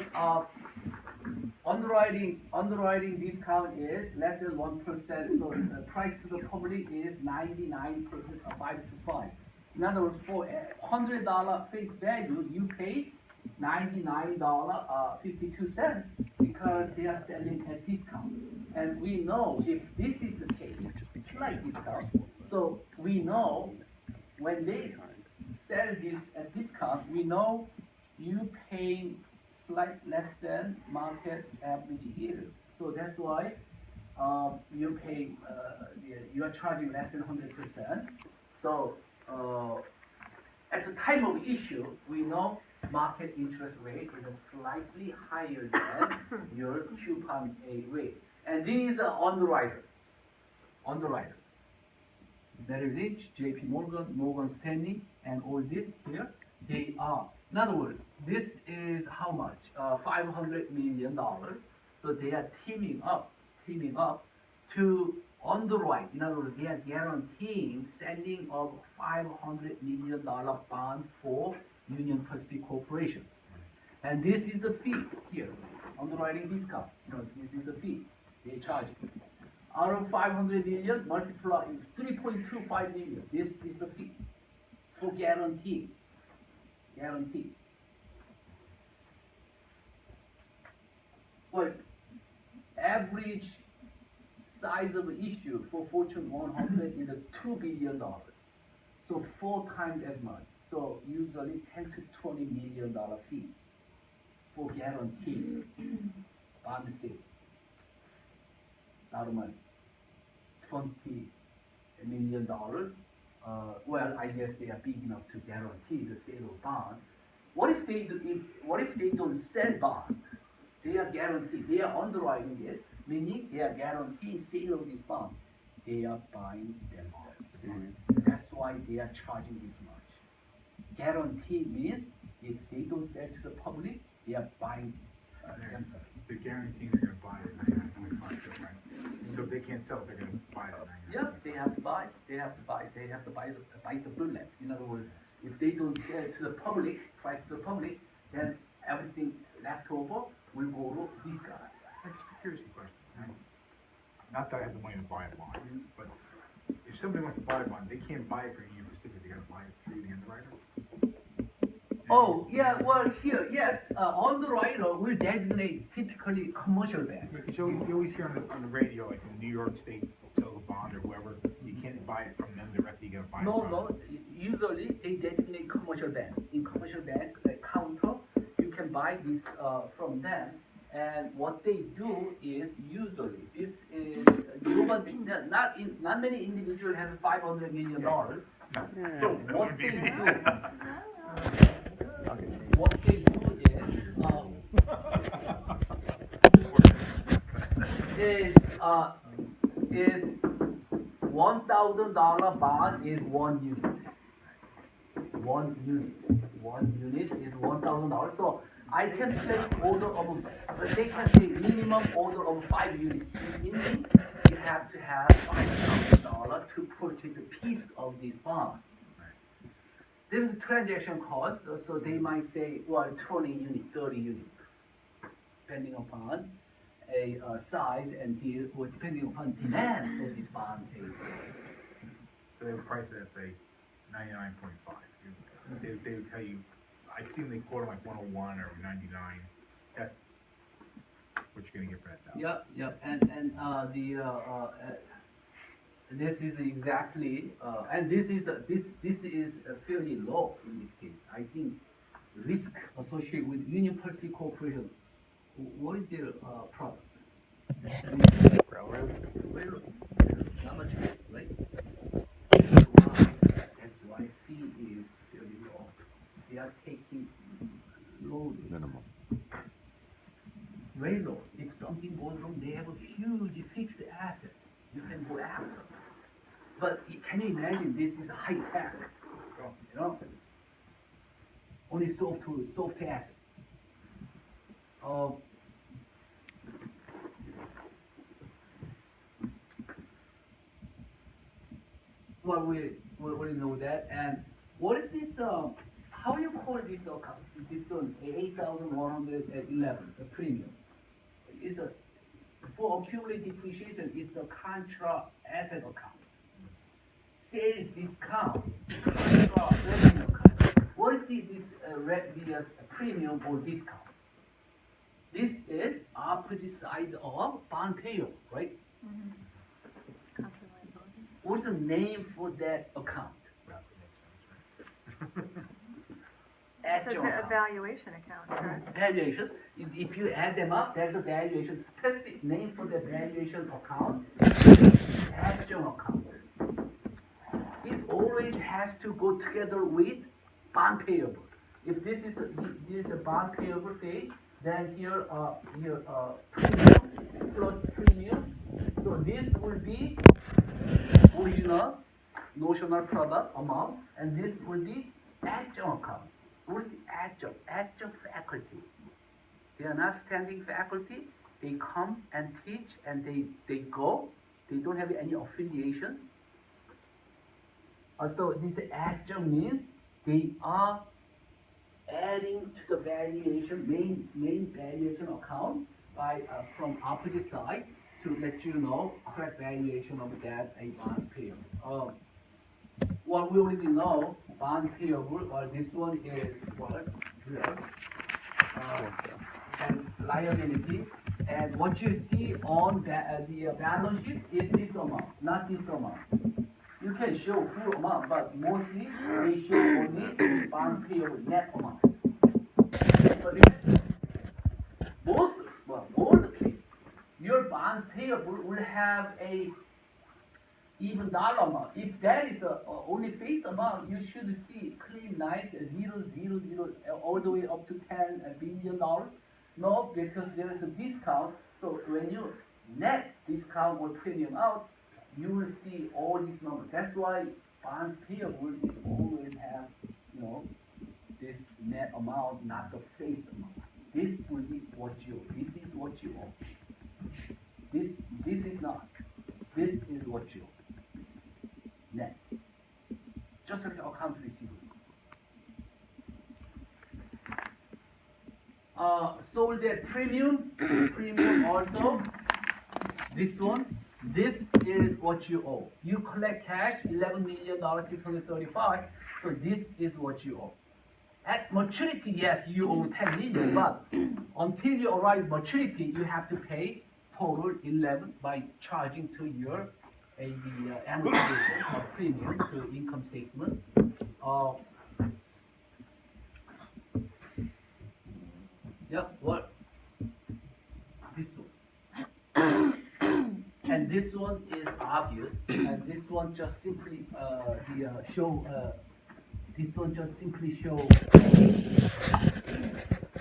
Speaker 1: underwriting discount is less than 1%. So the price to the public is 99%, 5 to 5. In other words, for $100 face value, you pay $99.52 because they are selling at discount. And we know if this is the case, slight discount. So we know when they sell this at discount, we know you paying slight less than market average yield. So that's why you pay, you are charging less than 100%. So at the time of issue, we know market interest rate is slightly higher than your coupon rate. And these are underwriters. Merrill Lynch, JP Morgan, Morgan Stanley, and all this here, they are. In other words, this is how much? $500 million. So they are teaming up to underwrite. In other words, they are guaranteeing selling of $500 million bond for Union Pacific Corporation. And this is the fee here, underwriting discount. This is the fee they charge. Out of 500 million, multiply 3.25 million. This is the fee for guarantee. But average size of issue for Fortune 100 is $2 billion. So 4 times as much. So usually $10 to $20 million fee for guarantee bond sale. Lot of money. $20 million. Well, I guess they are big enough to guarantee the sale of bond. What if they don't sell bond? They are guaranteed. They are underwriting it, meaning they are guaranteeing sale of this bond. They are buying themselves. That's why they are charging this much. Guarantee means if they don't sell to the public, they are buying themselves.
Speaker 7: The guarantee they're gonna buy it at 99.5, right? So if they can't sell it, they're gonna buy it at 99.
Speaker 1: Yeah, they have to buy. They have to buy the bullet. In other words, if they don't sell it to the public, price to the public, then everything left over will go to this guy.
Speaker 7: That's just a curious question. Right? Not that I have the money to buy a bond, but if somebody wants to buy a bond, they can't buy it for Union Pacific. They gotta buy it through the underwriter.
Speaker 1: Oh, yeah, well, here, yes, underwriter will designate typically commercial bank.
Speaker 7: Because you always hear on the radio, like in New York State sells a bond or whoever, you can't buy it from them directly, you gotta buy it
Speaker 1: No,
Speaker 7: from.
Speaker 1: no, usually they designate commercial bank. In commercial bank, like counter, you can buy this from them. And what they do is usually this is nobody, not many individuals have $500 million. So what they do, is $1,000 bond is 1 unit. 1 unit is $1,000. So I can place order of, they can say minimum order of 5 units. Meaning you have to have $5,000 to purchase a piece of this bond. There is a transaction cost, so they might say, well, 20 units, 30 units, depending upon a size and deal, or depending upon demand for this bond.
Speaker 7: So they would price it at say 99.5. They would tell you, I've seen they quote them like 101 or 99. That's what you're gonna get for that thousand.
Speaker 1: Yep, and this is exactly, and this is fairly low in this case. I think risk associated with Union Pacific Corporation. What is their product?
Speaker 2: Railroad.
Speaker 1: Railroad. Not much risk, right? That's why fee is fairly low. They are taking low risk.
Speaker 5: Minimum.
Speaker 1: Railroad, if something goes wrong, they have a huge fixed asset you can go after. But can you imagine this is high tech, you know? Only soft assets. Well, we know that. And what is this? How you call this account? This one, 8,111, the premium. Is a for accumulated depreciation. It's a contra asset account. Sales discount, contra revenue account. What is this premium or discount? This is opposite side of bond payable, right?
Speaker 3: Contra liability.
Speaker 1: What's the name for that account?
Speaker 3: It's
Speaker 1: Actual
Speaker 3: a
Speaker 1: account.
Speaker 3: valuation account, correct?
Speaker 1: Valuation. If you add them up, there's a valuation. Specific name for the valuation account. Actual account. It always has to go together with bond payable. If this is a bond payable phase, then here premium plus premium. So this will be original notional product amount, and this will be adjunct account. What's the adjunct? Adjunct faculty. They are not standing faculty. They come and teach, and they go. They don't have any affiliations. So this adjunct means they are adding to the valuation, main valuation account by from opposite side to let you know correct valuation of that a bond payable. What we already know, bond payable, this one is what? Here. And liability. And what you see on the balance sheet is this amount, not this amount. You can show full amount, but mostly they show only the bond payable net amount. But all the case, your bond payable will have a even dollar amount. If that is only face amount, you should see clean, nice, 0, all the way up to $10 billion. No, because there is a discount. So when you net discount or premium out, you will see all these numbers. That's why bonds payable always have, this net amount, not the face amount. This will be what you owe. This is what you owe. This is not. This is what you owe. Net. Just like account receivable. Sold at premium also. This one. This is what you owe. You collect cash, $11,635,000. So this is what you owe. At maturity, yes, you owe 10 million, but until you arrive maturity, you have to pay total 11 by charging to your the amortization or premium to income statement. Yeah, what? This one. And this one is obvious, and this one just simply this one just simply show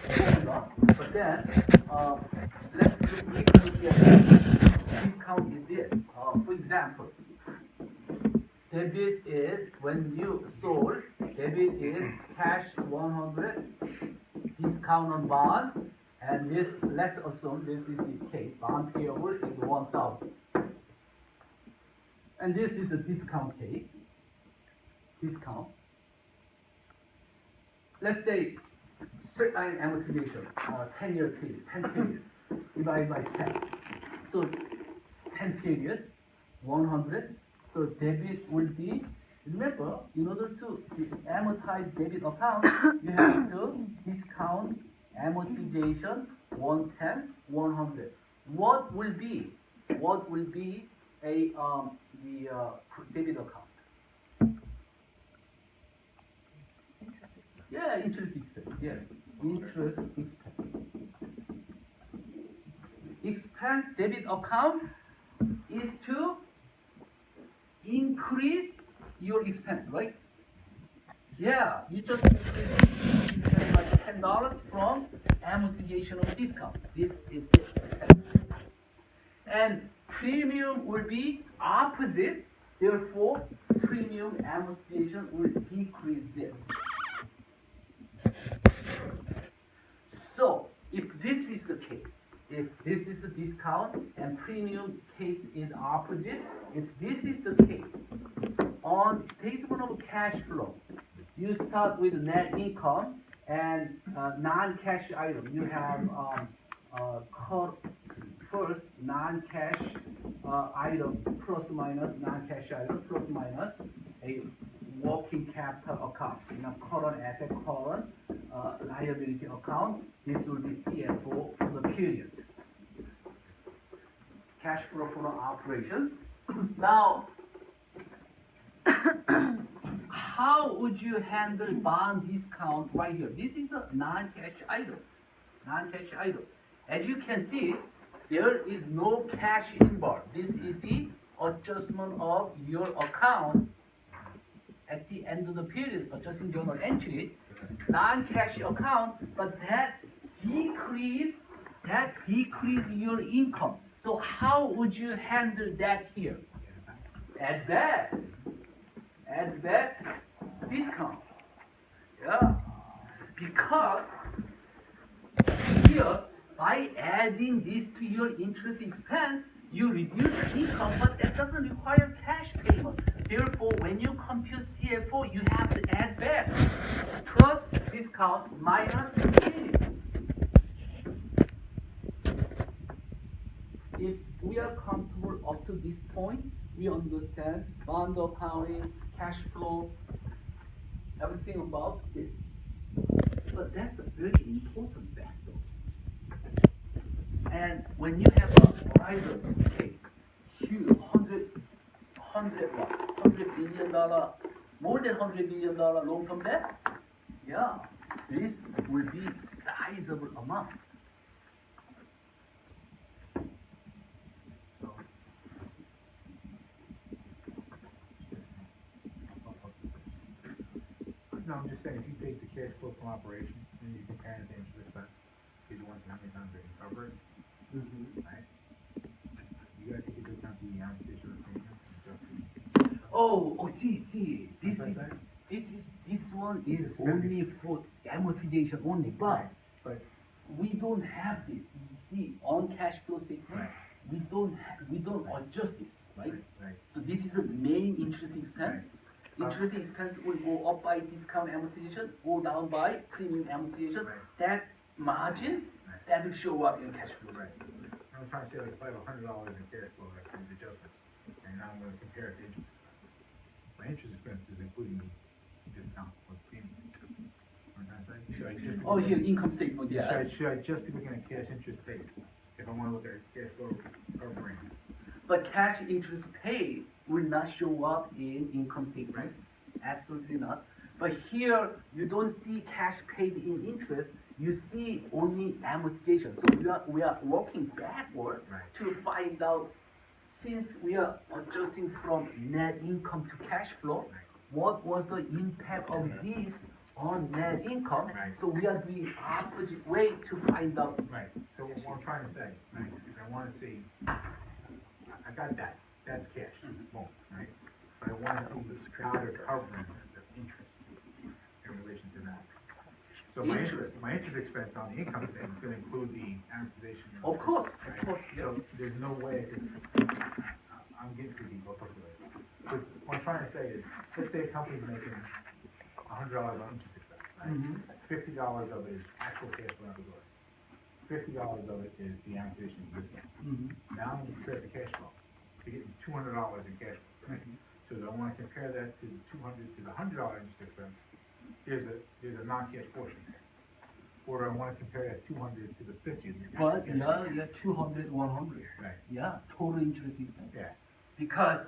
Speaker 1: formula. But then let's look at discount is this. For example, debit is when you sold, debit is cash 100, discount on bond, and this, let's assume this is the case, bond payable is 1,000. And this is a discount case, discount. Let's say straight line amortization, 10-year period, 10 period, divided by 10. So 10 period, 100. So debit will be, remember, in order to amortize debit account, you have to discount amortization 110, 100. What will be a the debit account? Yeah, interest expense. Yes, interest expense. Expense debit account is to increase your expense, right? Yeah, you just increase like $10 from amortization of discount. This is this. And premium will be opposite. Therefore, premium amortization will decrease this. So, if this is the case, if this is the discount and premium case is opposite, if this is the case, on statement of cash flow, you start with net income and non-cash item. You have first non-cash item plus minus non-cash item plus minus a working capital account. In a current asset, current liability account, this will be CFO for the period. Cash flow for the operation. Now, how would you handle bond discount right here? This is a non-cash item. Non-cash item. As you can see, there is no cash involved. This is the adjustment of your account at the end of the period, adjusting journal entry, non-cash account, but that decrease your income. So how would you handle that here? Add that discount. Yeah, because here by adding this to your interest expense, you reduce income, but that doesn't require cash payment. Therefore, when you compute CFO, you have to add back plus discount minus premium. If we are comfortable up to this point, we understand bond accounting, cash flow, everything about this. But that's a very important factor. And when you have a Verizon case, huge $100 billion, more than $100 billion long-term debt, yeah, this will be sizable amount.
Speaker 7: No, I'm just saying, if you take the cash flow from operation and you compare it to interest expense, you want to see how many times they can cover it, right? You gotta take into account the amortization of premium and stuff.
Speaker 1: See, this one is only for amortization only, but
Speaker 7: But
Speaker 1: we don't have this. You see, on cash flow statement, we don't adjust this, right?
Speaker 7: Right.
Speaker 1: So this is the main interest expense. Interest expense will go up by discount amortization, go down by premium amortization.
Speaker 7: Right.
Speaker 1: That margin, that will show up in cash flow.
Speaker 7: Right. I'm trying to say, like, if I have $100 in cash flow, that comes adjustments, and now I'm gonna compare it to interest expense. My interest expense is including discount with premium. I'm trying to say? Should I just be
Speaker 1: Oh,
Speaker 7: looking-
Speaker 1: here, income statement, yeah.
Speaker 7: Should I just be looking at cash interest paid? If I wanna look at cash flow covering,
Speaker 1: But cash interest paid will not show up in income statement. Absolutely not. But here, you don't see cash paid in interest, you see only amortization. So we are working backward
Speaker 7: Right.
Speaker 1: to find out, since we are adjusting from net income to cash flow, what was the impact of this on net income?
Speaker 7: Right.
Speaker 1: So we are doing opposite way to find out.
Speaker 7: right, so what I'm trying to say, right, is I wanna see, I got that, that's cash, boom, right? But I wanna see how they're covering the interest in relation to that. So my interest expense on the income statement is gonna include the amortization.
Speaker 1: Of course,
Speaker 7: Right?
Speaker 1: of course, yes.
Speaker 7: So there's no way, I'm getting too deep, I'll talk to you later. But what I'm trying to say is, let's say a company's making $100 on interest expense, right?
Speaker 1: Mhm.
Speaker 7: $50 of it is actual cash flow out the door. $50 of it is the amortization discount.
Speaker 1: Mhm.
Speaker 7: Now I'm gonna the cash flow, to get $200 in cash flow, right? So do I wanna compare that to the 200, to the $100 interest expense, there's a non-cash portion there. Or do I wanna compare that 200 to the 50? the actual
Speaker 1: But
Speaker 7: cash
Speaker 1: yeah,
Speaker 7: flow?
Speaker 1: yeah, 200, 100.
Speaker 7: Right,
Speaker 1: Yeah, total interest expense.
Speaker 7: yeah,
Speaker 1: Because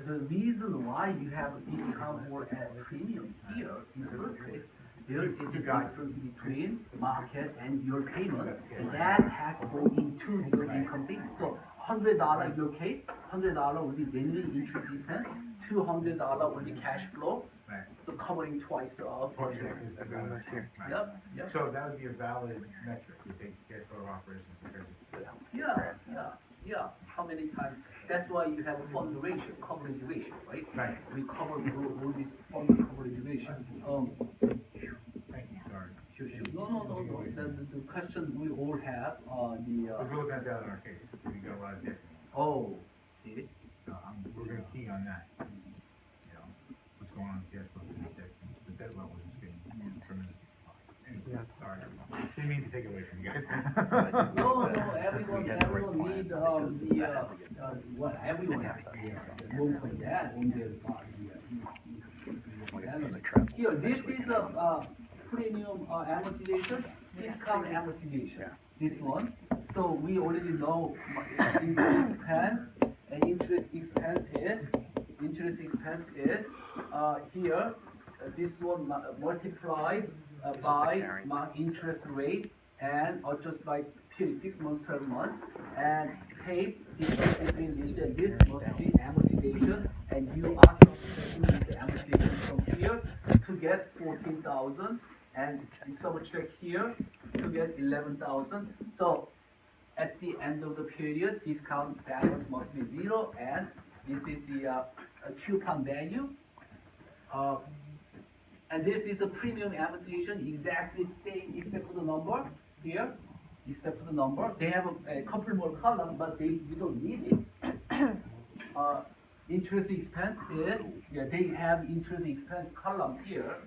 Speaker 1: the reason why you have a discount or a premium here in the first place, there is a difference between market and your payment, and that has to go into your income statement. So $100 in your case, $100 will be genuine interest expense, $200 will be cash flow,
Speaker 7: right.
Speaker 1: so covering twice the portion.
Speaker 7: Is a valid- right.
Speaker 1: Yep, yep.
Speaker 7: So that would be a valid metric, you take cash flow of operations compared to.
Speaker 1: Yeah, how many times? That's why you have a fund ratio, coverage ratio, right?
Speaker 7: Right.
Speaker 1: We cover all these fund coverage ratios.
Speaker 7: Thank you, sorry.
Speaker 1: Sure. No. The question we all have,
Speaker 7: Because we're looking at that in our case, we got a lot of debt.
Speaker 1: see?
Speaker 7: We're gonna key on that. You know, what's going on in cash flow, the debt level is getting tremendous. Anyway, sorry, didn't mean to take it away from you guys.
Speaker 1: No, everyone need, everyone has long-term debt on their Here, this is a premium amortization, discount amortization, this one. So we already know interest expense, and interest expense is, here, this one multiplied by my interest rate and adjust by period, 6 months, 12 months, and paid difference between this and this must be amortization, and you are subtracting this amortization from here to get 14,000, and you subtract here to get 11,000. So at the end of the period, discount balance must be 0, and this is the coupon value. And this is a premium amortization, exactly same except for the number here, except for the number. They have a couple more columns, but we don't need it. Interest expense is, they have interest expense column here.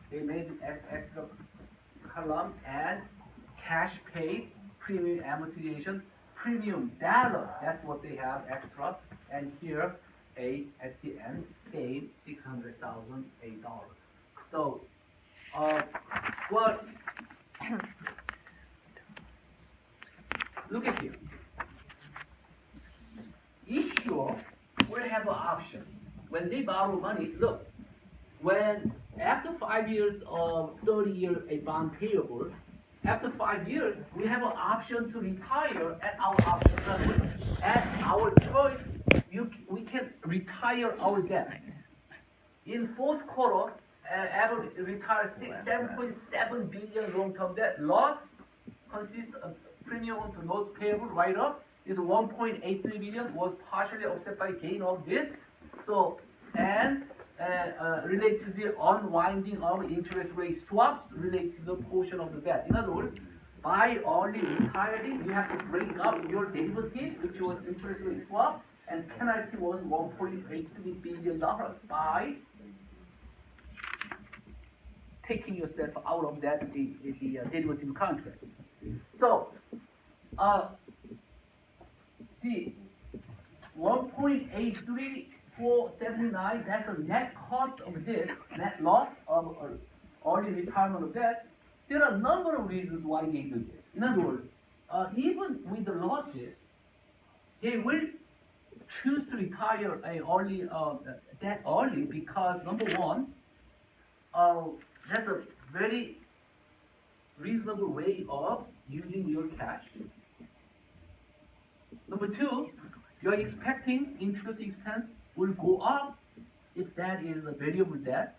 Speaker 1: They made extra column, and cash paid, premium amortization, premium dollars, that's what they have extra. And here, at the end, same $600,000. So, what? Look at here. Issuer will have an option. When they borrow money, look, when after 5 years of 30-year a bond payable, after 5 years, we have an option to retire at our option level. At our choice, we can retire our debt. In fourth quarter, Apple retired 7.7 billion long-term debt. Loss consists of premium to notes payable write-up is 1.83 billion, was partially offset by gain of this. So, and relate to the unwinding of interest rate swaps relate to the portion of the debt. In other words, by early retiring, you have to break up your derivative, which was interest rate swap, and penalty was $1.83 billion by taking yourself out of that the derivative contract. So, see, 1.83479, that's the net cost of this, net loss of early retirement of debt, there are a number of reasons why they do this. In other words, even with the losses, they will choose to retire that early because number one, that's a very reasonable way of using your cash. Number two, you're expecting interest expense will go up if that is a variable debt.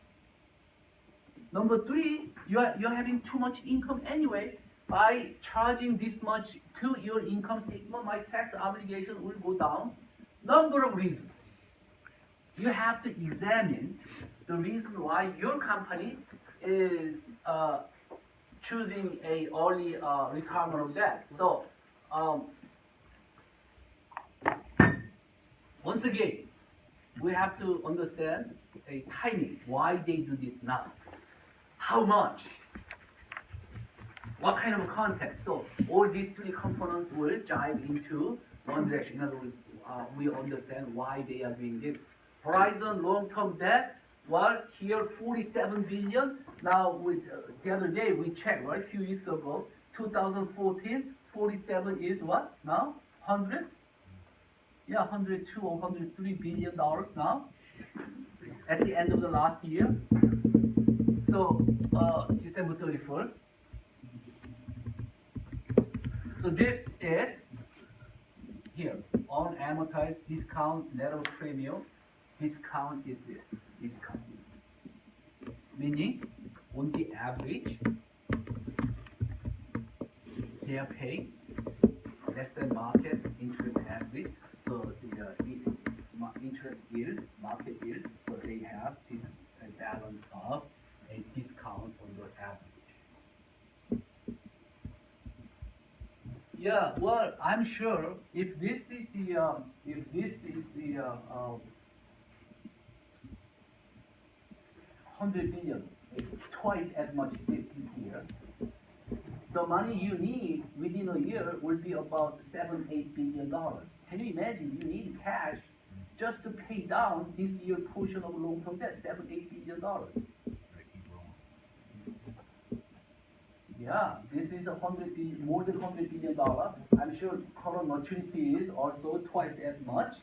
Speaker 1: Number three, you're having too much income anyway. By charging this much to your income statement, my tax obligation will go down. Number of reasons. You have to examine the reason why your company is choosing a early retirement of debt. So, once again, we have to understand a timing, why they do this now. How much? What kind of context? So all these three components will jive into one direction. In other words, we understand why they are doing this. Horizon long-term debt, well, here 47 billion. Now with the other day we checked, right? A few weeks ago, 2014, 47 is what now? 100? Yeah, 102 or 103 billion dollars now. At the end of the last year. So December 31st. So this is here unamortized discount net of premium. Discount is this discount, meaning on the average they are paying less than market interest average. So the interest yield, market yield, so they have this balance of a discount on the average. Yeah, well, I'm sure if this is the 100 billion, it's twice as much this year. The money you need within a year will be about $7-8 billion. Can you imagine? You need cash just to pay down this year portion of long-term debt, $7-8 billion. Yeah, this is more than $100 billion. I'm sure current maturity is also twice as much.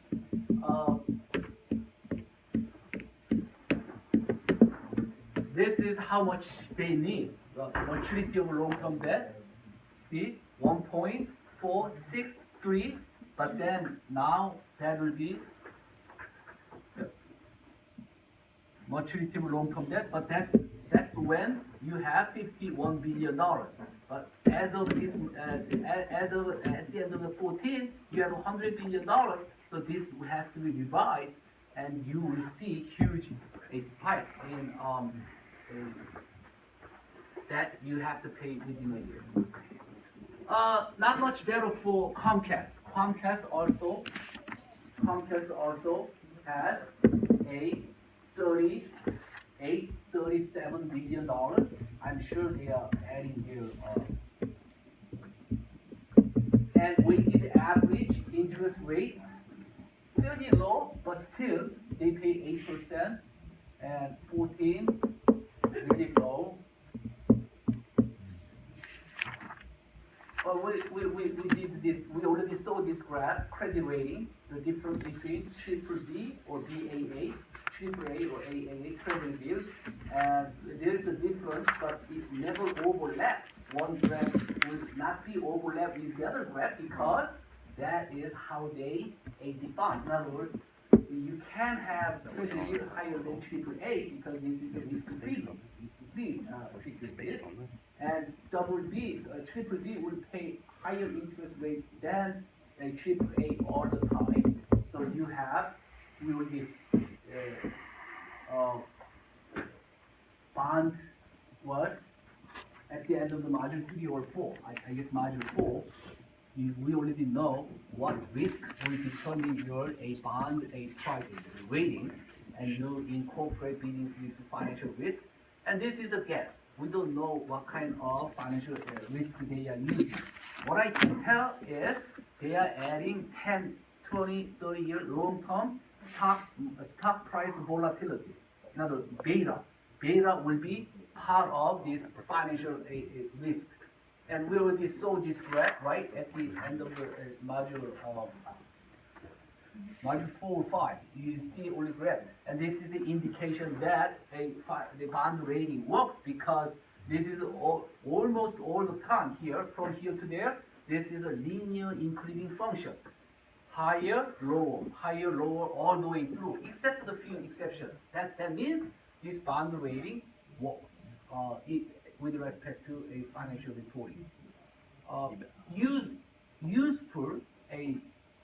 Speaker 1: This is how much they need. The maturity of long-term debt, see, 1.463, but then now that will be maturity of long-term debt, but that's when you have $51 billion. But as of this, at the end of the 14, you have $100 billion. So this has to be revised, and you will see huge a spike in that you have to pay within a year. Not much better for Comcast. Comcast also has a $37 billion. I'm sure they are adding here. And weighted average interest rate, fairly low, but still they pay 8% and 14, really low. Well, we did this. We already saw this graph, credit rating, the difference between BBB or BAA, AAA or AAA credit bills, and there is a difference, but it never overlaps. One graph will not be overlapped with the other graph because that is how they define. In other words, you can have credit bill higher than AAA because this is a risk-free credit. And triple B will pay higher interest rate than a AAA all the time. So we will be bond what at the end of the module 3 or 4. I guess module 4. We already know what risk will determine your a bond price rating, and you incorporate business with financial risk. And this is a guess. We don't know what kind of financial risk they are using. What I can tell is they are adding 10, 20, 30-year long-term stock price volatility. In other words, beta. Beta will be part of this financial risk. And we already saw this graph, right, at the end of the module 4 or 5. You see only graph. And this is the indication that the bond rating works, because this is almost all the time here, from here to there, this is a linear increasing function. Higher, lower, all the way through, except for the few exceptions. That means this bond rating works with respect to a financial reporting. Useful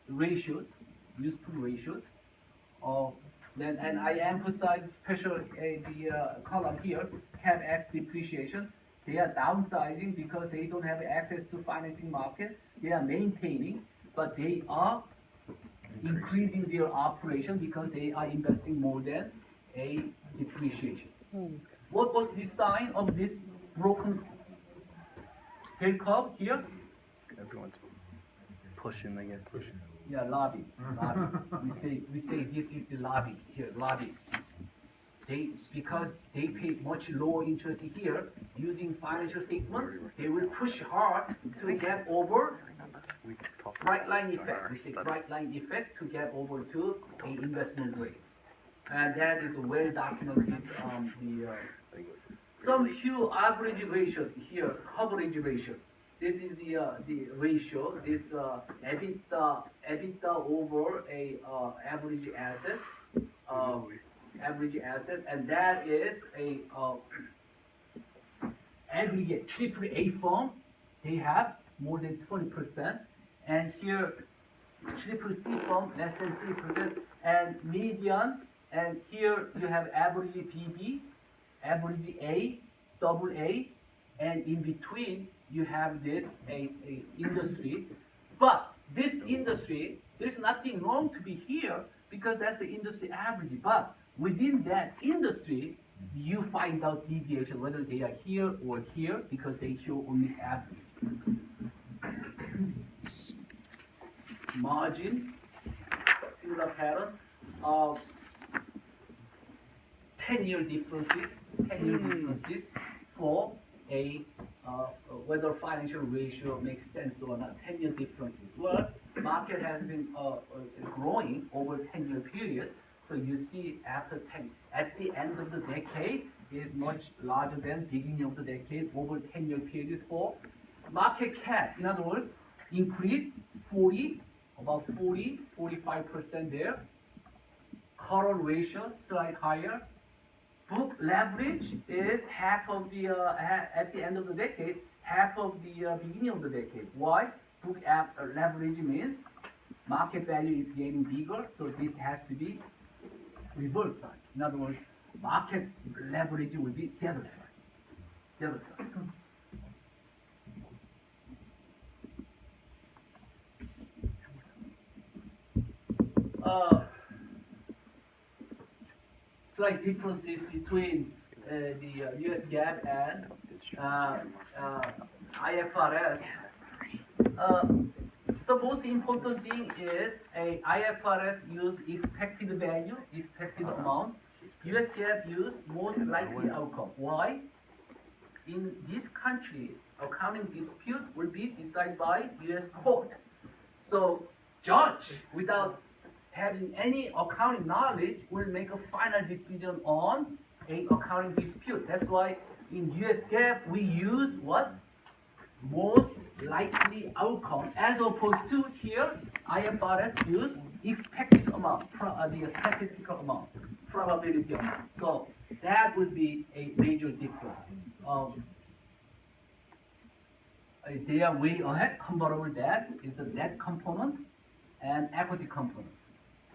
Speaker 1: ratios. And I emphasize special the column here, CapEx depreciation. They are downsizing because they don't have access to financing market. They are maintaining, but they are increasing their operation because they are investing more than a depreciation. What was the sign of this broken hill curve here?
Speaker 2: Everyone's pushing again.
Speaker 7: Pushing.
Speaker 1: Yeah, lobby. We say this is the lobby here, lobby. Because they pay much lower interest here, using financial statement, they will push hard to get over
Speaker 2: We talked
Speaker 1: bright line effect. We say bright line effect to get over to a investment grade. And that is well documented. Some few average ratios here, coverage ratios. This is the ratio. This EBITDA over a average asset, and that is a aggregate AAA firm. They have more than 20%, and here CCC firm less than 3%, and median. And here you have average BB, average A, double A, and in between you have this a industry. But this industry, there's nothing wrong to be here because that's the industry average. But within that industry, you find out deviation, whether they are here or here, because they show only average. Margin, similar pattern of 10-year differences for a whether financial ratio makes sense or not. 10-year differences. Well, market has been growing over 10-year period. So you see at the end of the decade is much larger than beginning of the decade over 10-year period for market cap. In other words, increase 45% there. Current ratio slightly higher. Book leverage is half of the at the end of the decade, half of the beginning of the decade. Why? Book leverage means market value is getting bigger, so this has to be reverse side. In other words, market leverage will be the other side. The other side. Slight differences between the US GAAP and IFRS. The most important thing is a IFRS use expected value, expected amount. US GAAP use most likely outcome. Why? In this country, accounting dispute will be decided by US court. So judge without having any accounting knowledge will make a final decision on a accounting dispute. That's why in US GAAP we use what? Most likely outcome, as opposed to here IFRS use expected amount, the statistical amount, probability amount. So that would be a major difference. They are way ahead. Comparable debt is a debt component and equity component.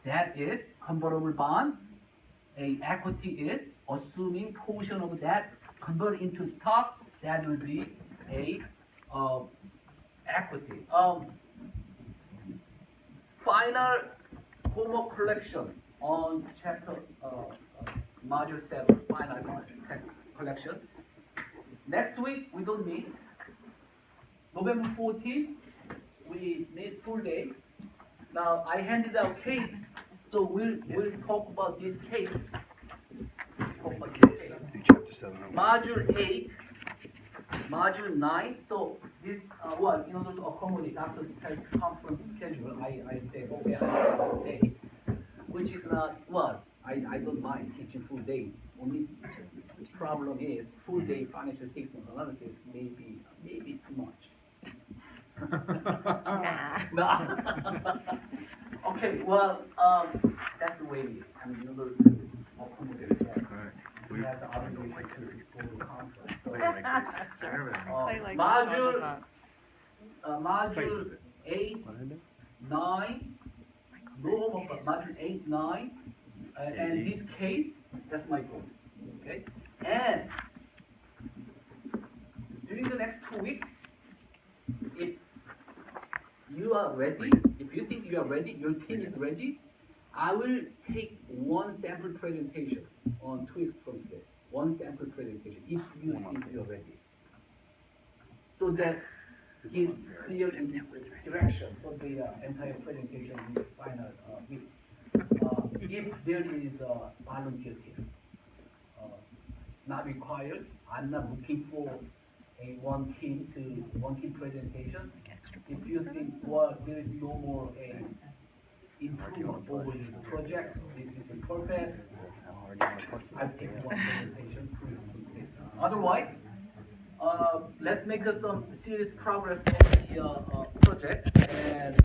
Speaker 1: That is convertible bond. A equity is assuming portion of that convert into stock. That will be a equity. Final homework collection on chapter module 7. Final collection. Next week we don't meet. November 14th we need full day. Now I handed out case, so we'll talk about this case.
Speaker 2: Do chapter 7. 701.
Speaker 1: Module 8, Module 9, so this, well, in order to accommodate Dr. conference schedule, I say, okay, I have full day, which is not, well, I don't mind teaching full day. Only problem is full day financial statement analysis may be too much.
Speaker 3: Nah.
Speaker 1: No. Okay, well, that's the way it is. I mean, in order to accommodate that, we have the obligation to go to conference. So,
Speaker 3: Clay likes it, Sean does
Speaker 1: module,
Speaker 3: not.
Speaker 1: module 8, 9, no homework, but module 8, 9, and this case, that's my goal, okay? And during the next 2 weeks, if you are ready, if you think you are ready, your team is ready, I will take one sample presentation on 2 weeks from today. One sample presentation, if you think you are ready. So that gives clear direction for the entire presentation in the final week. If there is a volunteer team, not required, I'm not looking for a one team presentation. If you think, well, there is no more a improvement over this project, this is perfect, I'll take one presentation, 2 weeks. Otherwise, let's make some serious progress on the project and